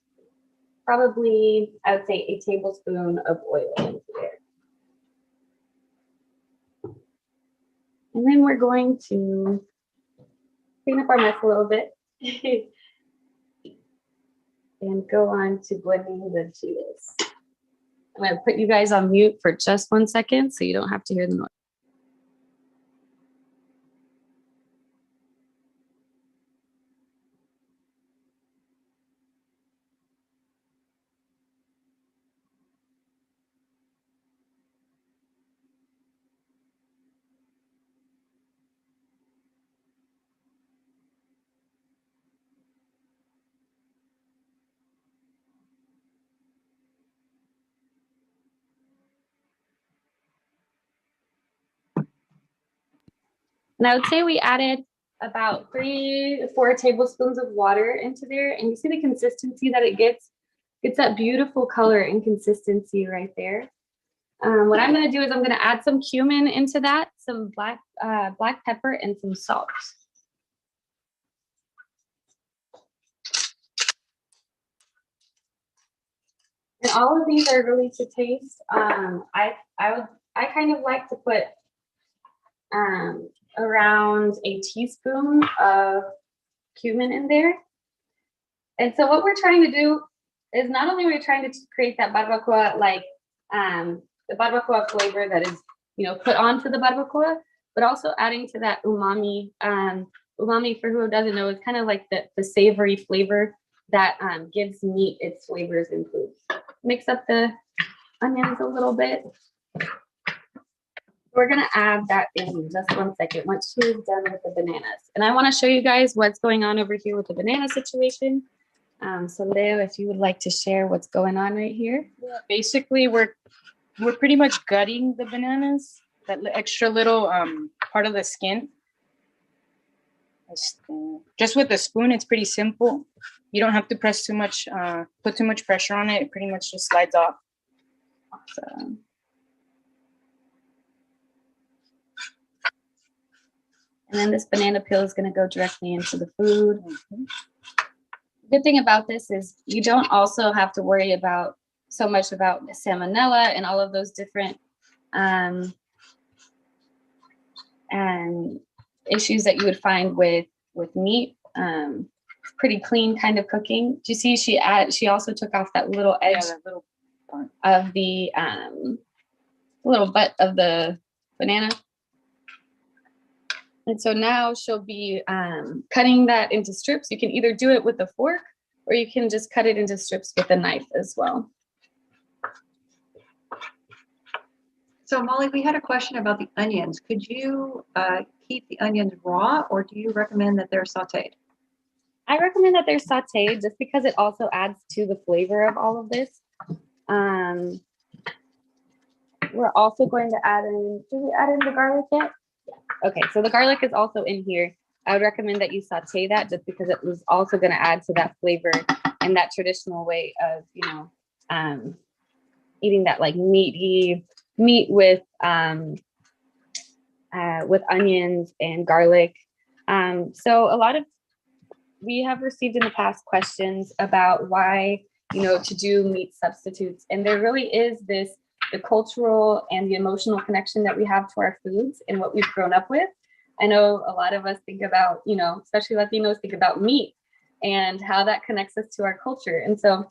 probably, I would say, a tablespoon of oil into there. And then we're going to clean up our mess a little bit and go on to blending the chiles. I'm going to put you guys on mute for just 1 second so you don't have to hear the noise. And I would say we added about 3 to 4 tablespoons of water into there. And you see the consistency that it gets? It's that beautiful color and consistency right there. What I'm going to do is I'm going to add some cumin into that, some black pepper, and some salt. And all of these are really to taste. I kind of like to put around a teaspoon of cumin in there. And so what we're trying to do is not only we're trying to create that barbacoa, like the barbacoa flavor that is, put onto the barbacoa, but also adding to that umami. Umami, for who doesn't know, is kind of like the savory flavor that gives meat its flavors in food. Mix up the onions a little bit. We're gonna add that in just 1 second once you're done with the bananas. And I wanna show you guys what's going on over here with the banana situation. So Leo, if you would like to share what's going on right here. Yeah, basically, we're pretty much gutting the bananas, that extra little part of the skin. Just with a spoon, it's pretty simple. You don't have to press too much, put too much pressure on it. It pretty much just slides off. Awesome. And then this banana peel is going to go directly into the food. The good thing about this is you don't also have to worry about so much about salmonella and all of those different and issues that you would find with meat. Pretty clean kind of cooking. Do you see she also took off that little edge, that little part of the little butt of the banana. And so now she'll be cutting that into strips. You can either do it with a fork or you can just cut it into strips with a knife as well. So Molly, we had a question about the onions. Could you keep the onions raw, or do you recommend that they're sauteed? I recommend that they're sauteed just because it also adds to the flavor of all of this. We're also going to add in, did we add in the garlic yet? Yeah. Okay, so the garlic is also in here. I would recommend that you saute that just because it was also going to add to that flavor and that traditional way of, eating that like meat with onions and garlic. So we have received in the past questions about why, to do meat substitutes. And there really is the cultural and the emotional connection that we have to our foods and what we've grown up with. I know a lot of us think about, especially Latinos, think about meat and how that connects us to our culture. And so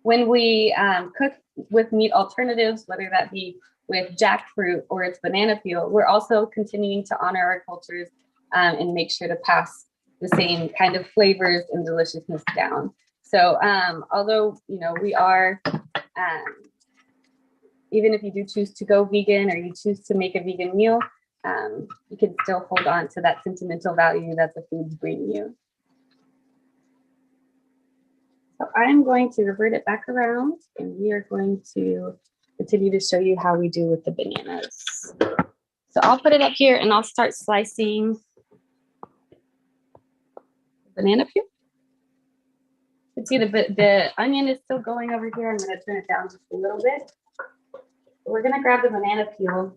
when we cook with meat alternatives, whether that be with jackfruit or its banana peel, we're also continuing to honor our cultures and make sure to pass the same kind of flavors and deliciousness down. So although, we are, even if you do choose to go vegan or you choose to make a vegan meal, you can still hold on to that sentimental value that the foods bring you. So I'm going to revert it back around and we are going to continue to show you how we do with the bananas. So I'll put it up here and I'll start slicing banana peel. You can see the onion is still going over here. I'm going to turn it down just a little bit. We're going to grab the banana peel.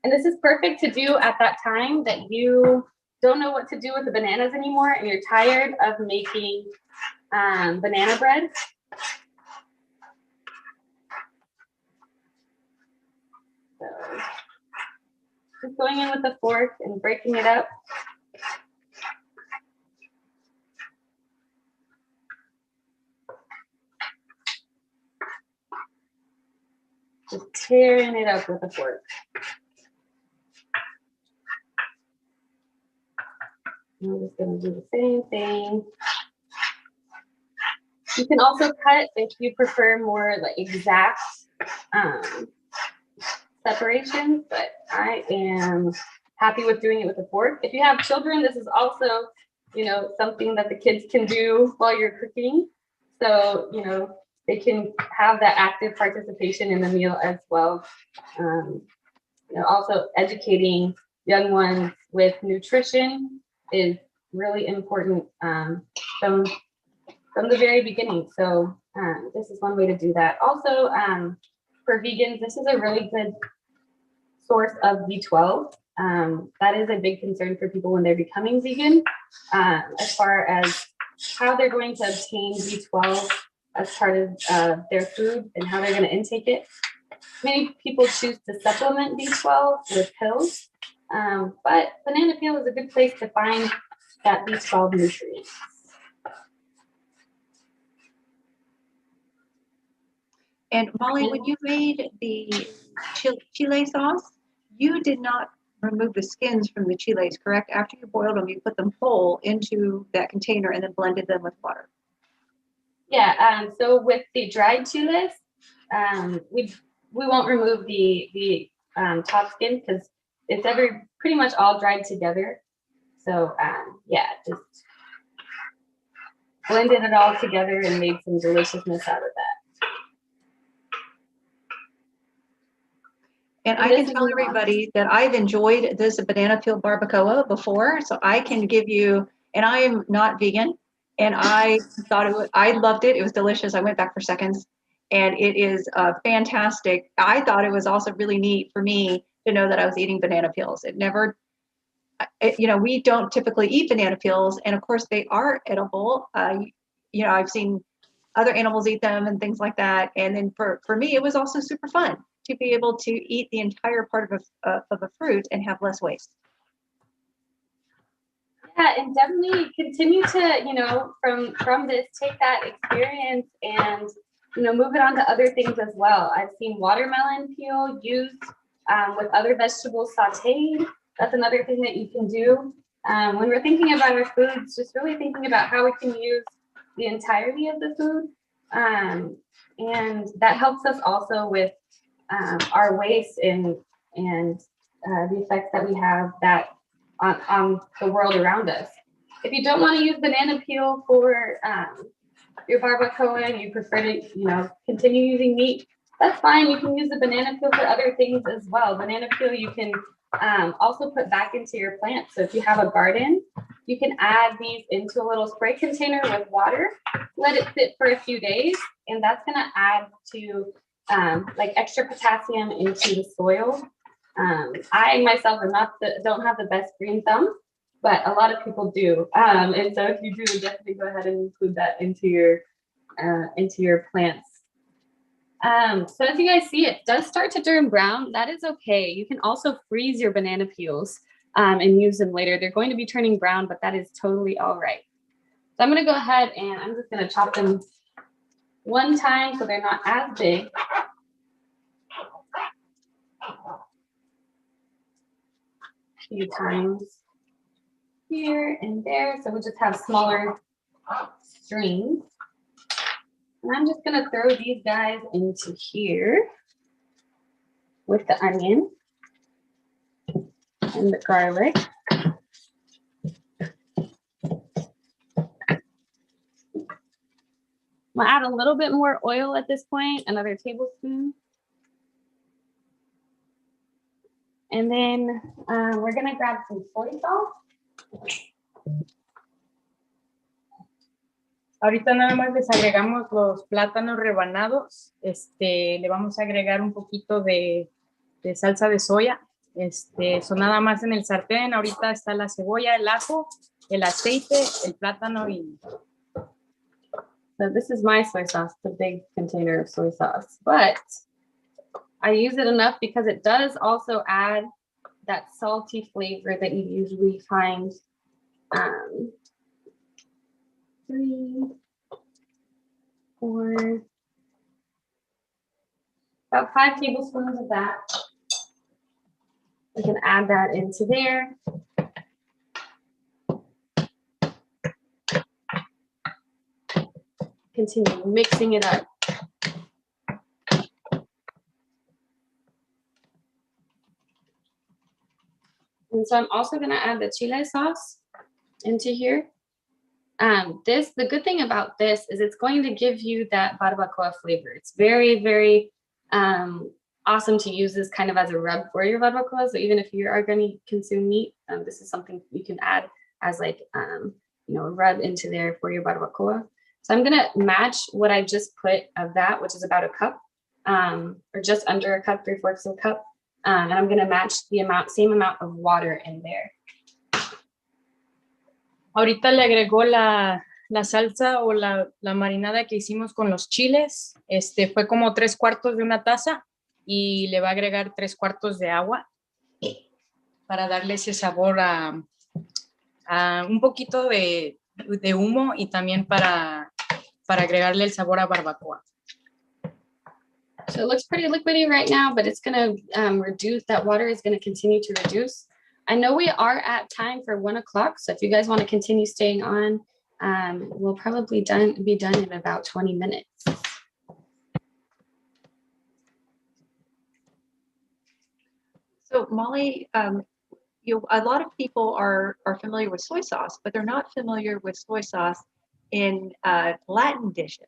And this is perfect to do at that time that you don't know what to do with the bananas anymore and you're tired of making banana bread. So just going in with a fork and breaking it up. Just tearing it up with a fork. I'm just going to do the same thing. You can also cut if you prefer more like exact separation, but I am happy with doing it with a fork. If you have children, this is also, something that the kids can do while you're cooking. So, they can have that active participation in the meal as well. also educating young ones with nutrition is really important from the very beginning. So this is one way to do that. Also, for vegans, this is a really good source of B12. That is a big concern for people when they're becoming vegan, as far as how they're going to obtain B12 as part of their food and how they're going to intake it. Many people choose to supplement B12 with pills, but banana peel is a good place to find that B12 nutrient. And Molly, when you made the chile sauce, you did not remove the skins from the chiles, correct? After you boiled them, you put them whole into that container and then blended them with water. Yeah, so with the dried chiles, we won't remove the top skin because it's pretty much all dried together. So yeah, just blended it all together and made some deliciousness out of that. And I can tell everybody that I've enjoyed this banana peel barbacoa before, so I can give you, and I am not vegan, and I thought I loved it. It was delicious. I went back for seconds, and it is fantastic. I thought it was also really neat for me to know that I was eating banana peels. We don't typically eat banana peels, and of course they are edible. I've seen other animals eat them and things like that. And then for me, it was also super fun to be able to eat the entire part of a fruit and have less waste. Yeah, and definitely continue to, from this, take that experience and, move it on to other things as well. I've seen watermelon peel used with other vegetables sauteed. That's another thing that you can do. When we're thinking about our foods, just really thinking about how we can use the entirety of the food. And that helps us also with our waste and the effects that we have that on the world around us. If you don't want to use banana peel for your barbacoa and you prefer to, continue using meat, that's fine. You can use the banana peel for other things as well. Banana peel you can also put back into your plants. So if you have a garden, you can add these into a little spray container with water, let it sit for a few days, and that's going to add to like extra potassium into the soil. I myself don't have the best green thumb, but a lot of people do. And so if you do, definitely go ahead and include that into your plants. So as you guys see, it does start to turn brown. That is okay. You can also freeze your banana peels and use them later. They're going to be turning brown, but that is totally all right. So I'm going to go ahead and I'm just going to chop them one time so they're not as big. A few times here and there. So we'll just have smaller strings. And I'm just going to throw these guys into here with the onion and the garlic. I'll add a little bit more oil at this point, another tablespoon. And then we're going to grab some soy sauce. Ahorita nada más les agregamos los plátanos rebanados. Le vamos a agregar un poquito de salsa de soya. So nada más en el sartén. Ahorita está la cebolla, el ajo, el aceite, el plátano y... So this is my soy sauce, the big container of soy sauce. But I use it enough because it does also add that salty flavor that you usually find. 3, 4, about 5 tablespoons of that. We can add that into there. Continue mixing it up. And so I'm also going to add the chile sauce into here. The good thing about this is it's going to give you that barbacoa flavor. It's very, very awesome to use this kind of as a rub for your barbacoa. So even if you are going to consume meat, this is something you can add as like, you know, a rub into there for your barbacoa. So I'm going to match what I just put of that, which is about a cup, or just under a cup, 3/4 of a cup. And I'm going to match the same amount of water in there. Ahorita le agregó la salsa o la marinada que hicimos con los chiles. Fue como 3/4 de una taza y le va a agregar 3/4 de agua para darle ese sabor a un poquito de humo y también para agregarle el sabor a barbacoa. So it looks pretty liquidy right now, but it's going to reduce. That water is going to continue to reduce. I know we are at time for 1 o'clock, so if you guys want to continue staying on, we'll probably be done in about 20 minutes. So Molly, a lot of people are familiar with soy sauce, but they're not familiar with soy sauce in Latin dishes.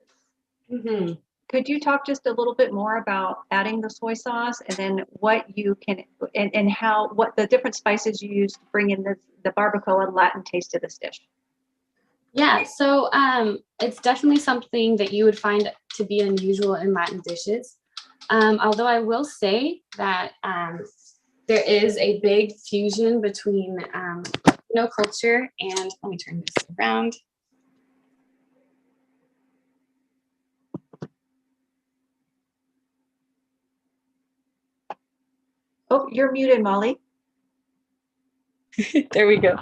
Mm-hmm. Could you talk just a little bit more about adding the soy sauce and then what you can, and what the different spices you use to bring in the barbacoa Latin taste to this dish? Yeah, so it's definitely something that you would find to be unusual in Latin dishes. Although I will say that there is a big fusion between Latino culture and, let me turn this around. Oh, you're muted, Molly. There we go.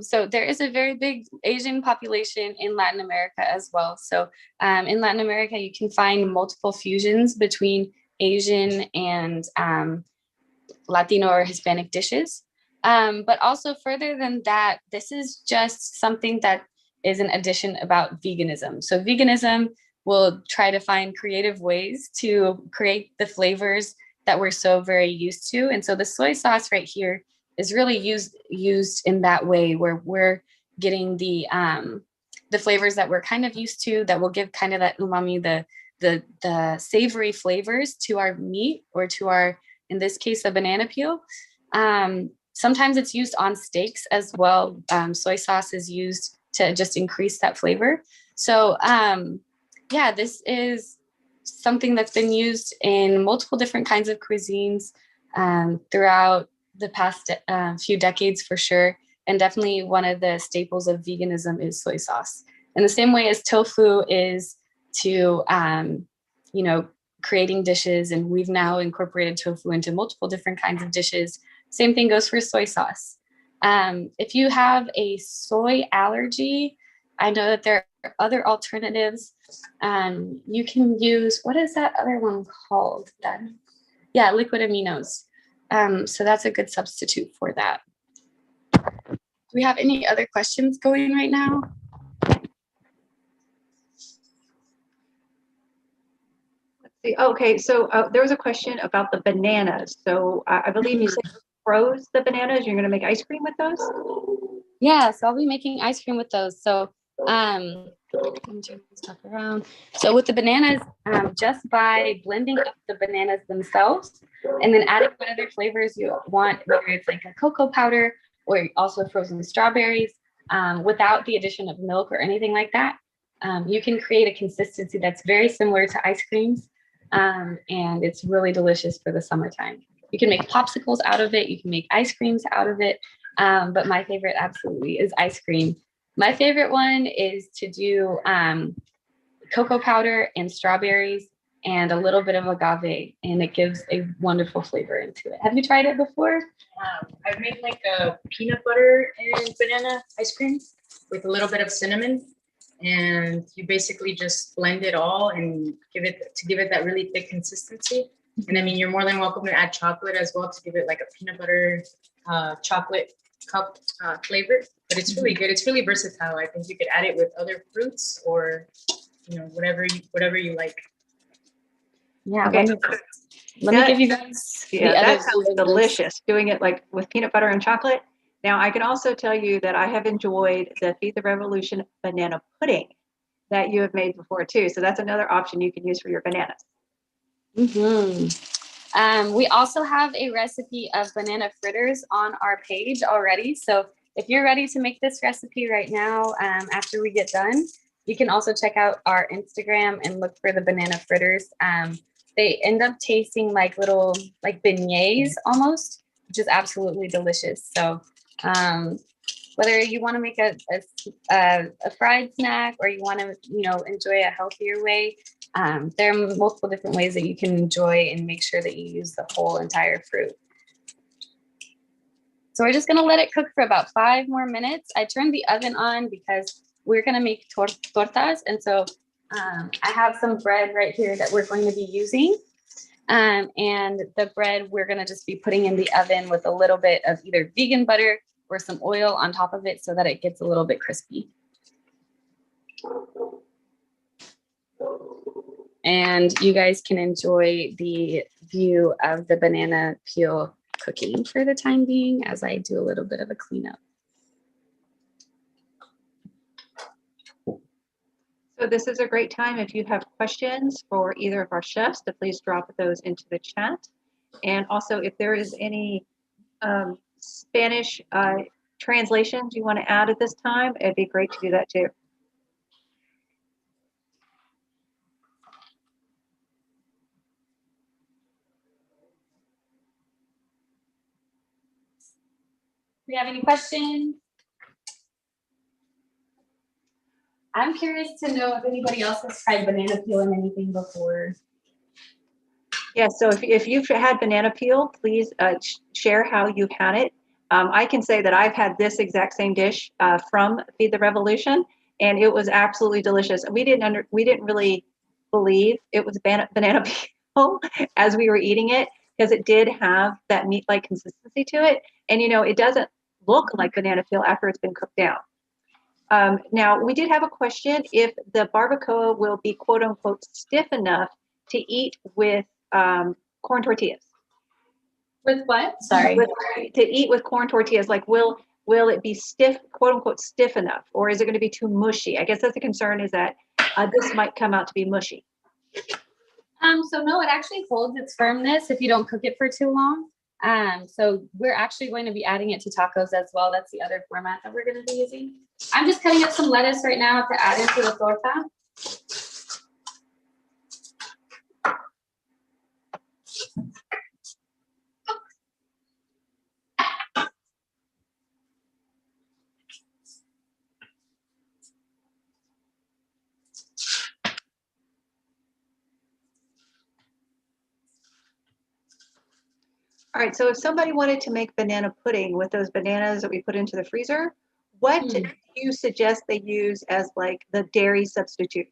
So there is a very big Asian population in Latin America as well. So in Latin America, you can find multiple fusions between Asian and Latino or Hispanic dishes. But also further than that, this is just something that is an addition about veganism. So veganism will try to find creative ways to create the flavors that we're so very used to. And so the soy sauce right here is really used in that way, where we're getting the flavors that we're kind of used to, that will give kind of that umami, the savory flavors to our meat, or to our, in this case, a banana peel. Sometimes it's used on steaks as well. Soy sauce is used to just increase that flavor. So yeah, this is something that's been used in multiple different kinds of cuisines throughout the past few decades for sure. And definitely one of the staples of veganism is soy sauce. In the same way as tofu is to, you know, creating dishes, and we've now incorporated tofu into multiple different kinds of dishes. Same thing goes for soy sauce. If you have a soy allergy, I know that there are other alternatives. You can use, what is that other one called? Yeah, liquid aminos. So that's a good substitute for that. Do we have any other questions going right now? Let's see. Okay, so there was a question about the bananas. So I believe you said you froze the bananas. You're going to make ice cream with those? Yeah, so I'll be making ice cream with those. So let me turn this stuff around. So with the bananas, just by blending up the bananas themselves and then adding whatever flavors you want, whether it's like a cocoa powder or also frozen strawberries, without the addition of milk or anything like that, you can create a consistency that's very similar to ice creams, and it's really delicious for the summertime. You can make popsicles out of it. You can make ice creams out of it. But my favorite absolutely is ice cream. My favorite one is to do cocoa powder and strawberries and a little bit of agave, and it gives a wonderful flavor into it. Have you tried it before? I've made like a peanut butter and banana ice cream with a little bit of cinnamon, and you basically just blend it all and give it that really thick consistency. And I mean, you're more than welcome to add chocolate as well to give it like a peanut butter chocolate cup flavor. But it's really good. It's really versatile. I think you could add it with other fruits or, you know, whatever you like. Yeah. Okay. Let me give you guys. Yeah, that sounds delicious. Doing it like with peanut butter and chocolate. Now, I can also tell you that I have enjoyed the Feed the Revolution banana pudding that you have made before too. So that's another option you can use for your bananas. Mm-hmm. We also have a recipe of banana fritters on our page already. So if you're ready to make this recipe right now, after we get done, you can also check out our Instagram and look for the banana fritters. They end up tasting like little like beignets almost, which is absolutely delicious. So whether you want to make a fried snack or you want to, enjoy a healthier way, there are multiple different ways that you can enjoy and make sure that you use the whole entire fruit. So we're just going to let it cook for about 5 more minutes. I turned the oven on because we're going to make tortas. And so I have some bread right here that we're going to be using. And the bread we're going to just be putting in the oven with a little bit of either vegan butter or some oil on top of it so that it gets a little bit crispy. And you guys can enjoy the view of the banana peel cooking for the time being as I do a little bit of a cleanup. So this is a great time if you have questions for either of our chefs to please drop those into the chat. And also if there is any Spanish translations you want to add at this time, it'd be great to do that too. Do you have any questions? I'm curious to know if anybody else has tried banana peel in anything before. Yeah, so if you've had banana peel, please share how you've had it. I can say that I've had this exact same dish from Feed the Revolution, and it was absolutely delicious. We didn't really believe it was banana peel as we were eating it, because it did have that meat-like consistency to it, and it doesn't look like banana peel after it's been cooked down. Now, we did have a question if the barbacoa will be quote-unquote stiff enough to eat with corn tortillas. With what? Sorry. To eat with corn tortillas, like will it be stiff, quote-unquote stiff enough, or is it going to be too mushy? I guess that's the concern, is that this might come out to be mushy. So no, it actually holds its firmness if you don't cook it for too long. So we're actually going to be adding it to tacos as well. That's the other format that we're going to be using. I'm just cutting up some lettuce right now to add into the torta. All right, so if somebody wanted to make banana pudding with those bananas that we put into the freezer, what do you suggest they use as like the dairy substitute?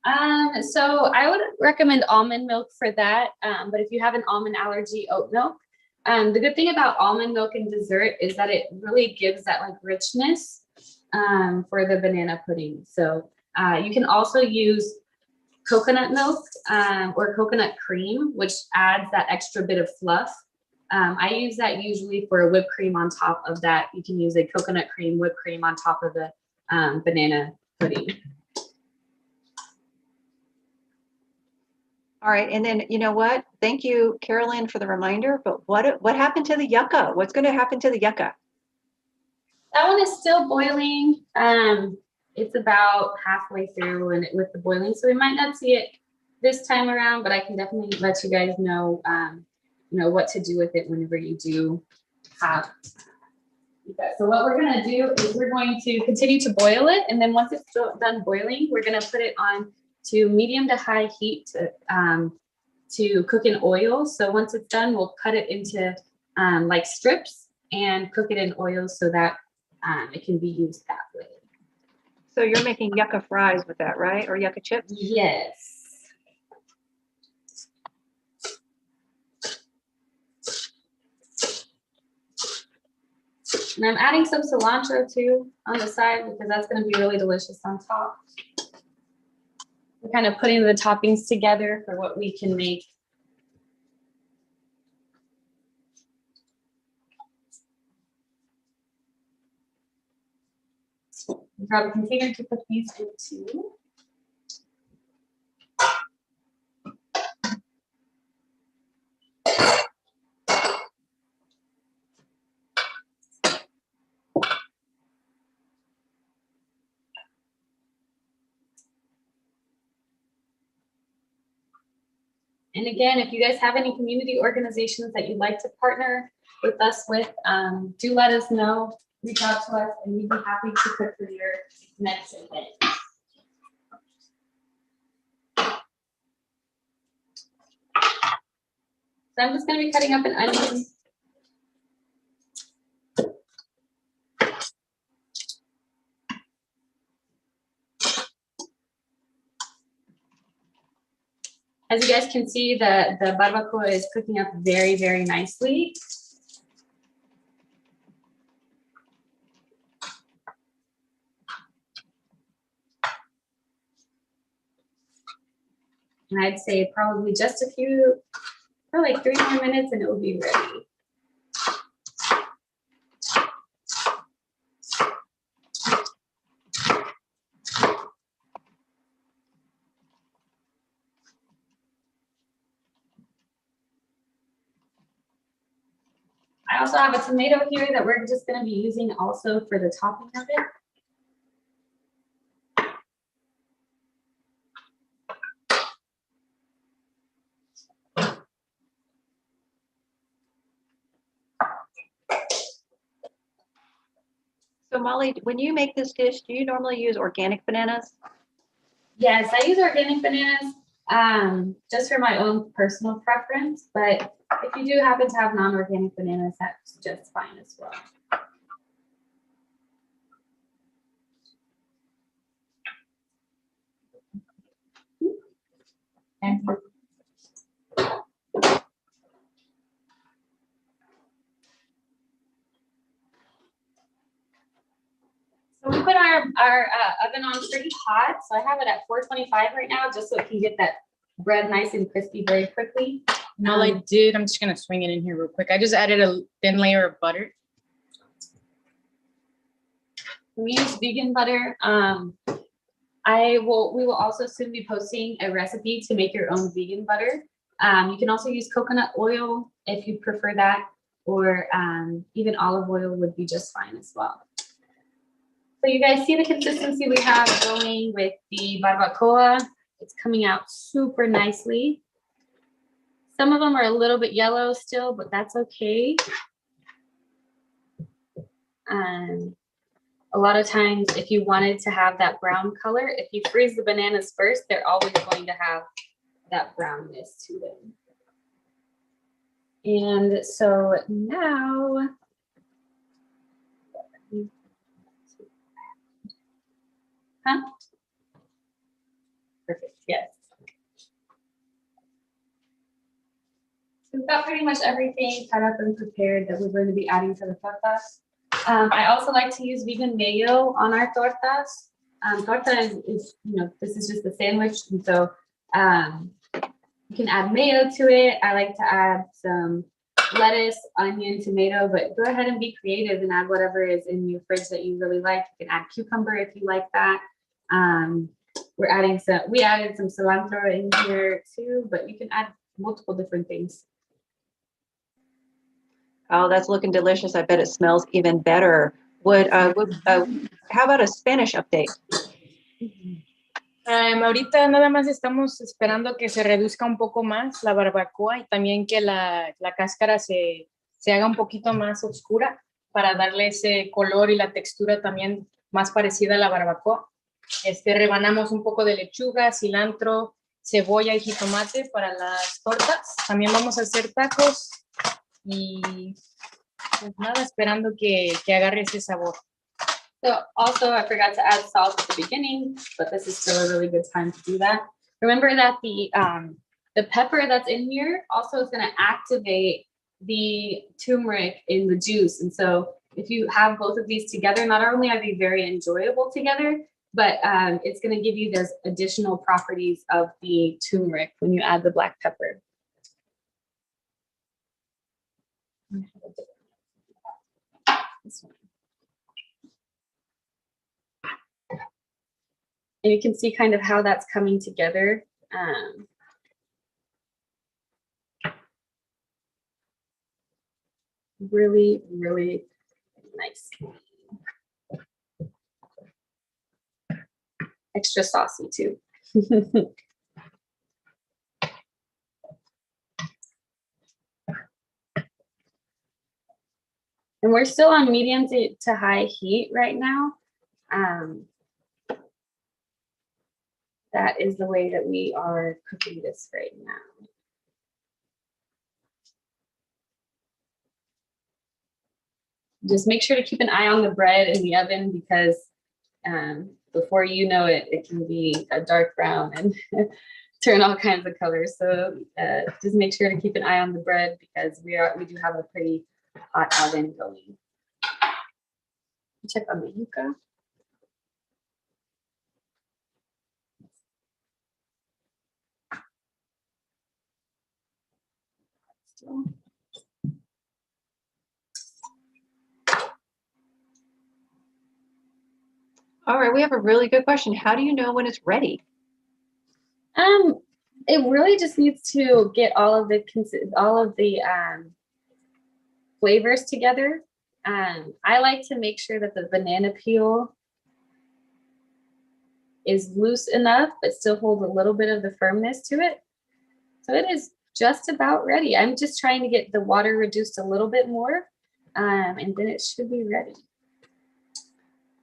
So I would recommend almond milk for that. But if you have an almond allergy, oat milk. The good thing about almond milk in dessert is that it really gives that like richness for the banana pudding. So you can also use coconut milk or coconut cream, which adds that extra bit of fluff. I use that usually for whipped cream on top of that. You can use a coconut cream, whipped cream on top of the banana pudding. All right, and then you know what? Thank you, Carolyn, for the reminder. But what happened to the yucca? What's going to happen to the yucca? That one is still boiling. It's about halfway through and with the boiling, so we might not see it this time around. But I can definitely let you guys know, what to do with it whenever you do have. So what we're going to do is we're going to continue to boil it, and then once it's done boiling, we're going to put it on to medium to high heat to cook in oil. So once it's done, we'll cut it into like strips and cook it in oil so that it can be used that way. So you're making yucca fries with that, right? Or yucca chips? Yes. And I'm adding some cilantro too on the side because that's going to be really delicious on top. We're kind of putting the toppings together for what we can make. Grab a container to put these into. And again, if you guys have any community organizations that you'd like to partner with us with, do let us know, reach out to us, and we'd be happy to cook for your next event. So I'm just going to be cutting up an onion. As you guys can see, the barbacoa is cooking up very, very nicely. And I'd say probably just a few, for like 3 more minutes, and it will be ready. I also have a tomato here that we're just going to be using also for the topping of it. So Molly, when you make this dish, do you normally use organic bananas? Yes, I use organic bananas just for my own personal preference, but if you do happen to have non-organic bananas, that's just fine as well. And so we put our oven on pretty hot. So I have it at 425 right now, just so it can get that bread nice and crispy very quickly. And all I did, I'm just gonna swing it in here real quick. I just added a thin layer of butter. We use vegan butter. We will also soon be posting a recipe to make your own vegan butter. You can also use coconut oil if you prefer that, or even olive oil would be just fine as well. So you guys see the consistency we have going with the barbacoa. It's coming out super nicely. Some of them are a little bit yellow still, but that's okay. A lot of times, if you wanted to have that brown color, if you freeze the bananas first, they're always going to have that brownness to them. And so now, perfect, yes. So we've got pretty much everything cut up and prepared that we're going to be adding to the tortas. I also like to use vegan mayo on our tortas. Torta is, this is just a sandwich, and so you can add mayo to it. I like to add some lettuce, onion, tomato, but go ahead and be creative and add whatever is in your fridge that you really like. You can add cucumber if you like that. We added some cilantro in here too, but you can add multiple different things. Oh, that's looking delicious. I bet it smells even better. How about a Spanish update? Ahorita nada más estamos esperando que se reduzca un poco más la barbacoa y también que la cáscara se haga un poquito más oscura para darle ese color y la textura también más parecida a la barbacoa. Rebanamos un poco de lechuga, cilantro, cebolla y jitomate para las tortas. También vamos a hacer tacos y pues nada, esperando que agarre ese sabor. So also, I forgot to add salt at the beginning, but this is still a really good time to do that. Remember that the pepper that's in here also is going to activate the turmeric in the juice. And so if you have both of these together, not only are they very enjoyable together, but it's going to give you those additional properties of the turmeric when you add the black pepper. This one. And you can see kind of how that's coming together. Really, really nice. Extra saucy too. And we're still on medium to high heat right now. That is the way that we are cooking this right now. Just make sure to keep an eye on the bread in the oven because before you know it, it can be a dark brown and turn all kinds of colors. So just make sure to keep an eye on the bread because we do have a pretty hot oven going. Check on the yuca. All right, we have a really good question. How do you know when it's ready? It really just needs to get all of the flavors together. I like to make sure that the banana peel is loose enough, but still holds a little bit of the firmness to it. So it is just about ready. I'm just trying to get the water reduced a little bit more, and then it should be ready.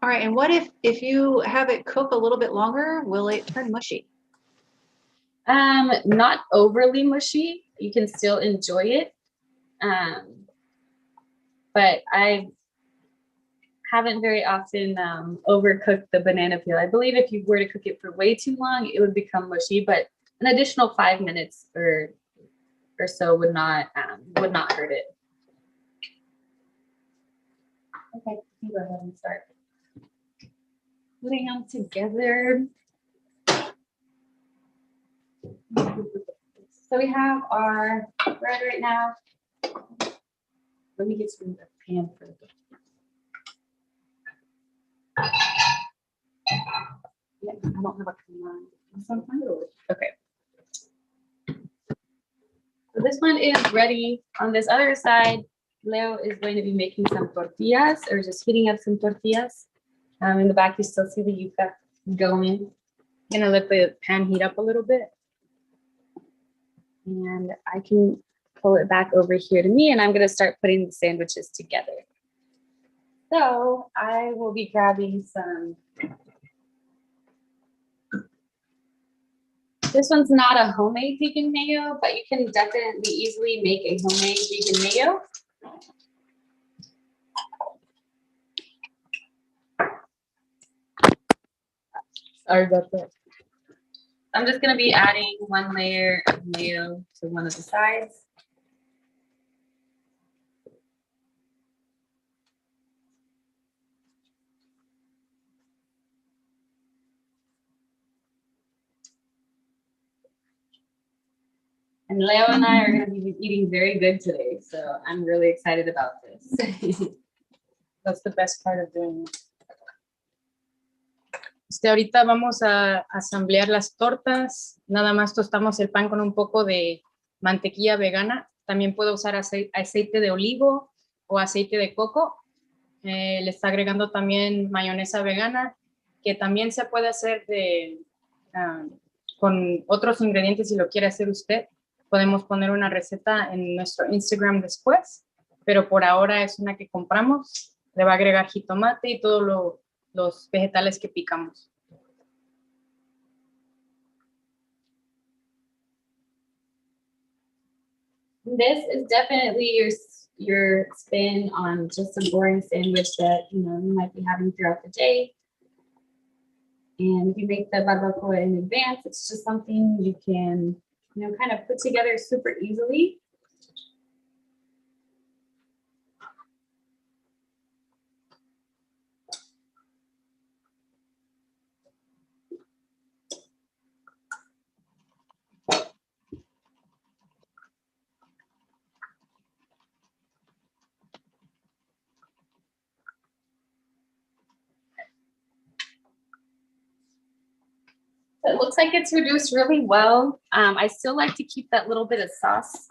All right, and what if you have it cook a little bit longer, will it turn mushy? Not overly mushy. You can still enjoy it. But I haven't very often overcooked the banana peel. I believe if you were to cook it for way too long, it would become mushy, but an additional 5 minutes or so would not hurt it. Okay, you can go ahead and start putting them together. So we have our bread right now. Let me get some of the pan for the yeah, I don't have a command. Okay. So this one is ready. On this other side, Leo is going to be making some tortillas or just heating up some tortillas. In the back, you still see the yuca going. Gonna let the pan heat up a little bit. And I can pull it back over here to me and I'm gonna start putting the sandwiches together. So I will be grabbing some. This one's not a homemade vegan mayo, but you can definitely easily make a homemade vegan mayo. Sorry about that. I'm just gonna be adding 1 layer of mayo to one of the sides. And Leo and I are going to be eating very good today, so I'm really excited about this. That's the best part of doing it. Ahorita vamos a asamblear las tortas. Nada más tostamos el pan con un poco de mantequilla vegana. También puedo usar aceite de olivo o aceite de coco. Le está agregando también mayonesa vegana, que también se puede hacer con otros ingredientes si lo quiere hacer usted. Podemos poner una receta en nuestro Instagram después, pero por ahora es una que compramos. Le va a agregar jitomate y todos los vegetales que picamos. This is definitely your spin on just a boring sandwich that you might be having throughout the day. And if you make the barbacoa in advance, it's just something you can kind of put together super easily. It looks like it's reduced really well. I still like to keep that little bit of sauce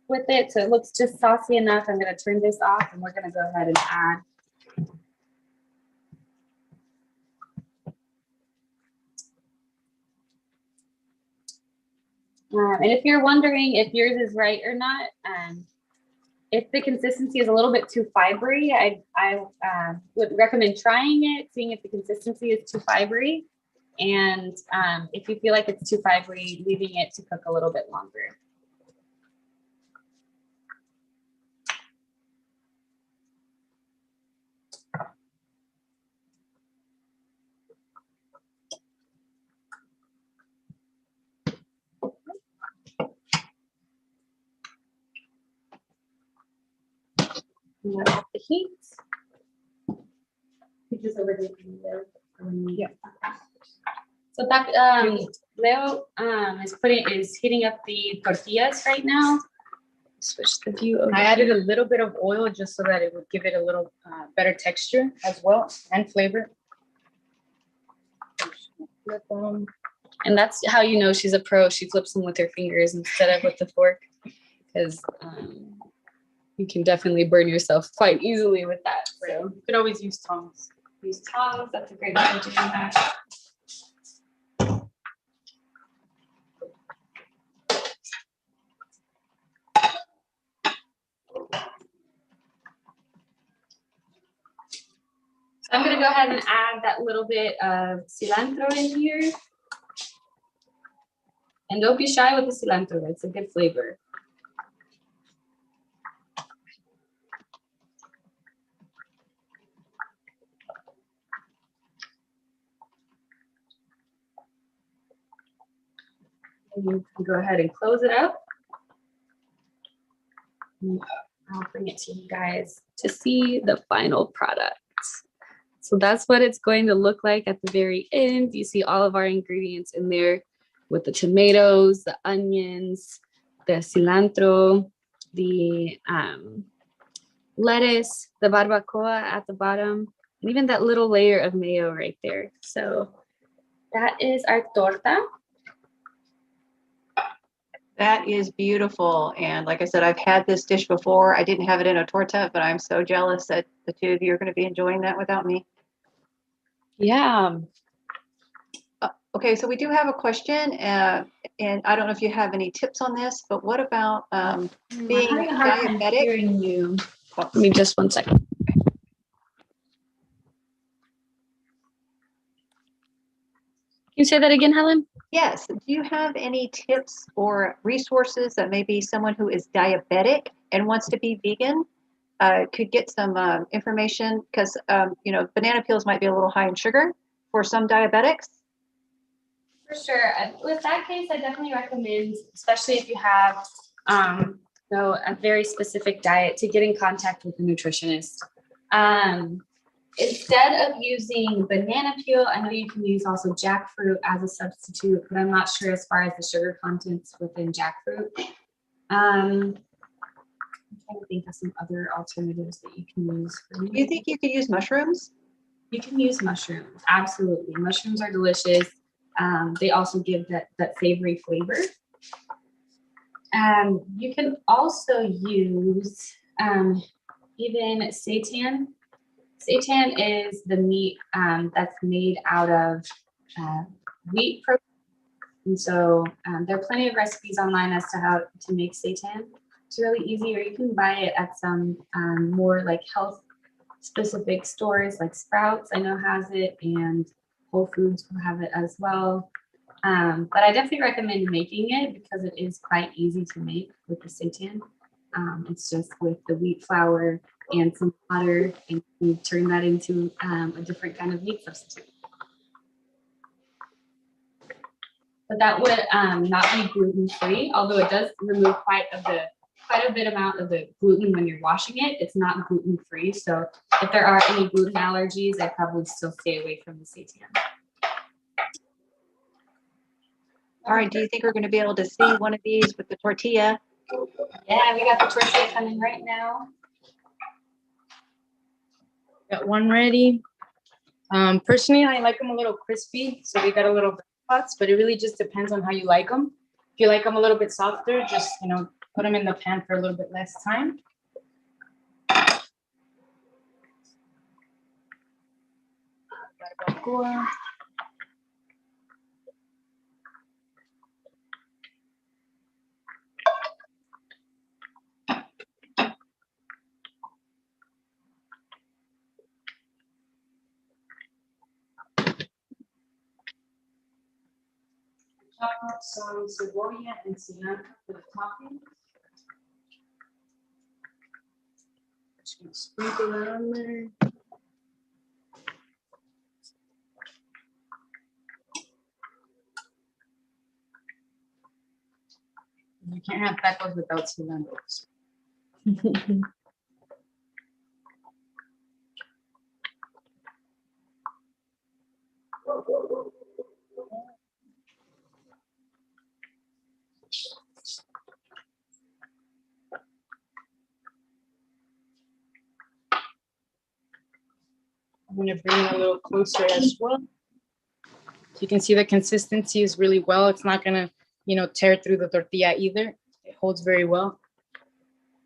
with it, so it looks just saucy enough. I'm going to turn this off and we're going to go ahead and add and if you're wondering if yours is right or not, if the consistency is a little bit too fibery, I would recommend trying it, seeing if the consistency is too fibery. And if you feel like it's too fibery, leaving it to cook a little bit longer. Let off the heat. Just over there. Yeah. So back, Leo is heating up the tortillas right now. Switch the view over. I added a little bit of oil just so that it would give it a little better texture as well and flavor. Flip them. And that's how you know she's a pro. She flips them with her fingers instead of with the fork, because you can definitely burn yourself quite easily with that. So You could always use tongs. use tongs. That's a great way of doing that. So I'm going to go ahead and add that little bit of cilantro in here. And don't be shy with the cilantro. It's a good flavor. And you can go ahead and close it up. And I'll bring it to you guys to see the final product. So that's what it's going to look like at the very end. You see all of our ingredients in there with the tomatoes, the onions, the cilantro, the lettuce, the barbacoa at the bottom, and even that little layer of mayo right there. So that is our torta. That is beautiful. And like I said, I've had this dish before. I didn't have it in a torta, but I'm so jealous that the two of you are going to be enjoying that without me. Yeah. Okay, so we do have a question, and I don't know if you have any tips on this, but what about being I'm having a hard time diabetic? hearing you. Give me just 1 second. Can you say that again, Helen? Yes. Do you have any tips or resources that maybe someone who is diabetic and wants to be vegan could get some information? Because, you know, banana peels might be a little high in sugar for some diabetics. For sure. With that case, I definitely recommend, especially if you have a very specific diet, to get in contact with a nutritionist. Instead of using banana peel, I know you can use also jackfruit as a substitute, but I'm not sure as far as the sugar contents within jackfruit. I'm trying to think of some other alternatives that you can use. Do you think you could use mushrooms? You can use mushrooms, absolutely. Mushrooms are delicious. They also give that savory flavor. You can also use even seitan. Seitan is the meat that's made out of wheat protein. And so there are plenty of recipes online as to how to make seitan. It's really easy, or you can buy it at some more like health specific stores like Sprouts, I know has it, and Whole Foods will have it as well. But I definitely recommend making it because it is quite easy to make with the seitan. It's just with the wheat flour and some water, and you turn that into a different kind of meat substitute. But that would not be gluten-free, although it does remove quite a bit amount of the gluten when you're washing it. It's not gluten-free, so if there are any gluten allergies, I'd probably still stay away from the seitan. All right, do you think we're going to be able to see one of these with the tortilla? Yeah, we got the tortilla coming right now. Got one ready. Personally, I like them a little crispy, so they got a little spots, but it really just depends on how you like them. If you like them a little bit softer, just, you know, put them in the pan for a little bit less time. Barbacoa. chop up some cebolla and cilantro for the topping. Just gonna sprinkle that on there. You can't have tacos without cilantro. I'm going to bring it a little closer as well. So you can see the consistency is really well. It's not going to, you know, tear through the tortilla either. It holds very well.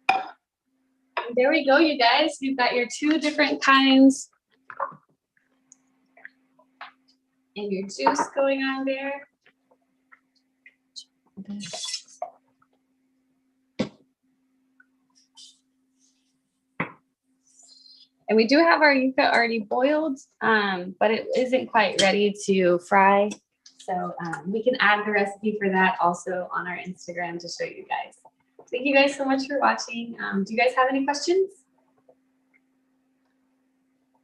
And there we go, you guys. You've got your 2 different kinds. And your juice going on there. And we do have our yuca already boiled, but it isn't quite ready to fry. So we can add the recipe for that also on our Instagram to show you guys. Thank you guys so much for watching. Do you guys have any questions?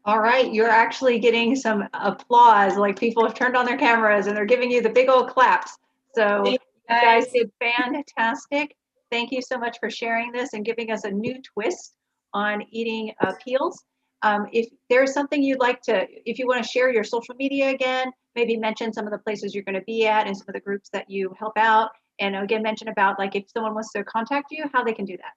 All right, you're actually getting some applause, like people have turned on their cameras and they're giving you the big old claps. So you guys did fantastic. Thank you so much for sharing this and giving us a new twist on eating peels. If there's something you'd like to, if you want to share your social media again, maybe mention some of the places you're going to be at and some of the groups that you help out. And again, mention about like if someone wants to contact you, how they can do that.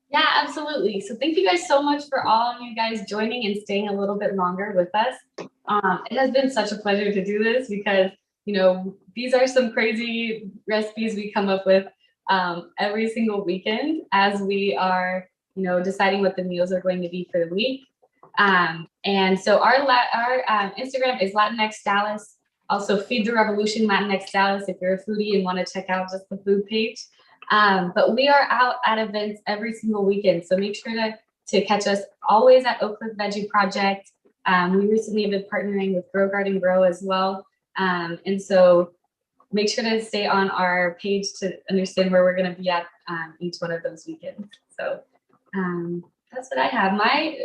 Yeah, absolutely. So thank you guys so much for all of you guys joining and staying a little bit longer with us. It has been such a pleasure to do this because, you know, these are some crazy recipes we come up with every single weekend as we are, you know, deciding what the meals are going to be for the week. And so our Instagram is Latinx Dallas. Also Feed the Revolution Latinx Dallas if you're a foodie and want to check out just the food page. But we are out at events every single weekend. So make sure to catch us always at Oak Cliff Veggie Project. We recently have been partnering with Grow Garden Grow as well. And so make sure to stay on our page to understand where we're going to be at each one of those weekends. So that's what I have. My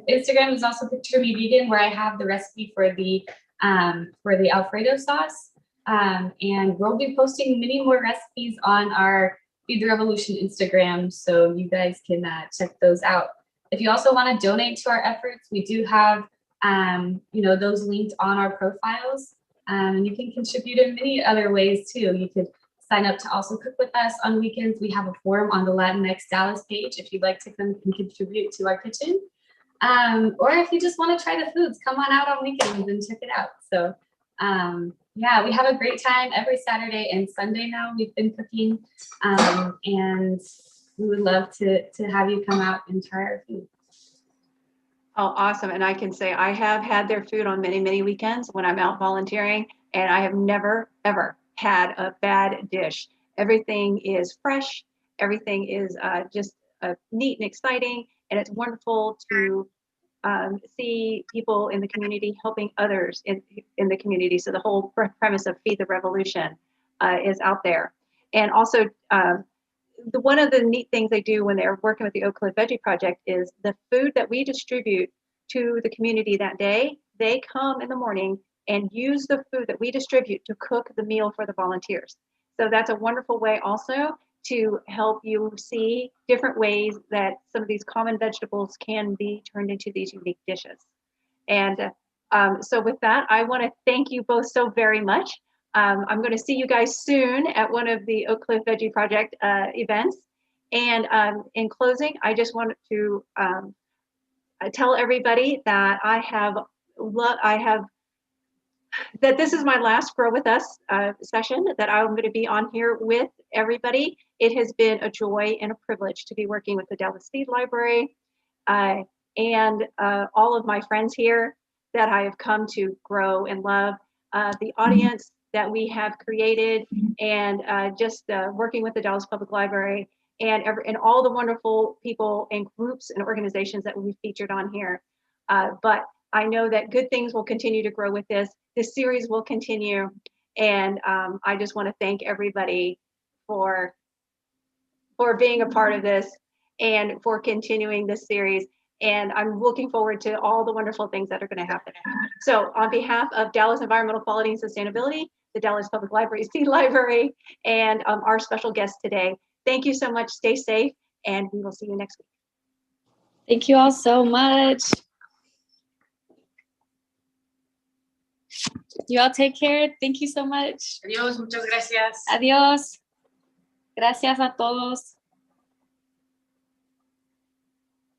Instagram is also Picture Me Vegan, where I have the recipe for the Alfredo sauce. And we'll be posting many more recipes on our Feed the Revolution Instagram, so you guys can check those out. If you also want to donate to our efforts, we do have you know, those linked on our profiles, and you can contribute in many other ways too. You could sign up to also cook with us on weekends. We have a forum on the Latinx Dallas page if you'd like to come and contribute to our kitchen. Or if you just want to try the foods, come on out on weekends and check it out. So yeah, we have a great time every Saturday and Sunday now. We've been cooking, and we would love to have you come out and try our food. Oh, awesome. And I can say I have had their food on many, many weekends when I'm out volunteering, and I have never, ever had a bad dish. Everything is fresh. Everything is just neat and exciting. And it's wonderful to see people in the community helping others in the community. So the whole premise of Feed the Revolution is out there. And also, one of the neat things they do when they're working with the Oak Cliff Veggie Project is the food that we distribute to the community that day, they come in the morning and use the food that we distribute to cook the meal for the volunteers. So that's a wonderful way also to help you see different ways that some of these common vegetables can be turned into these unique dishes. And so with that, I want to thank you both so very much. I'm going to see you guys soon at one of the Oak Cliff Veggie Project events. And in closing, I just want to tell everybody that that this is my last Grow With Us session that I'm going to be on here with everybody. It has been a joy and a privilege to be working with the Dallas Seed Library and all of my friends here that I have come to grow and love, the audience that we have created, and just working with the Dallas Public Library and all the wonderful people and groups and organizations that we featured on here. But I know that good things will continue to grow with this. This series will continue, And I just want to thank everybody for being a part of this and for continuing this series. And I'm looking forward to all the wonderful things that are going to happen. So on behalf of Dallas Environmental Quality and Sustainability, the Dallas Public Library Seed Library, and our special guest today, thank you so much. Stay safe, and we will see you next week. Thank you all so much. You all take care. Thank you so much. Adiós, muchas gracias. Adiós. Gracias a todos.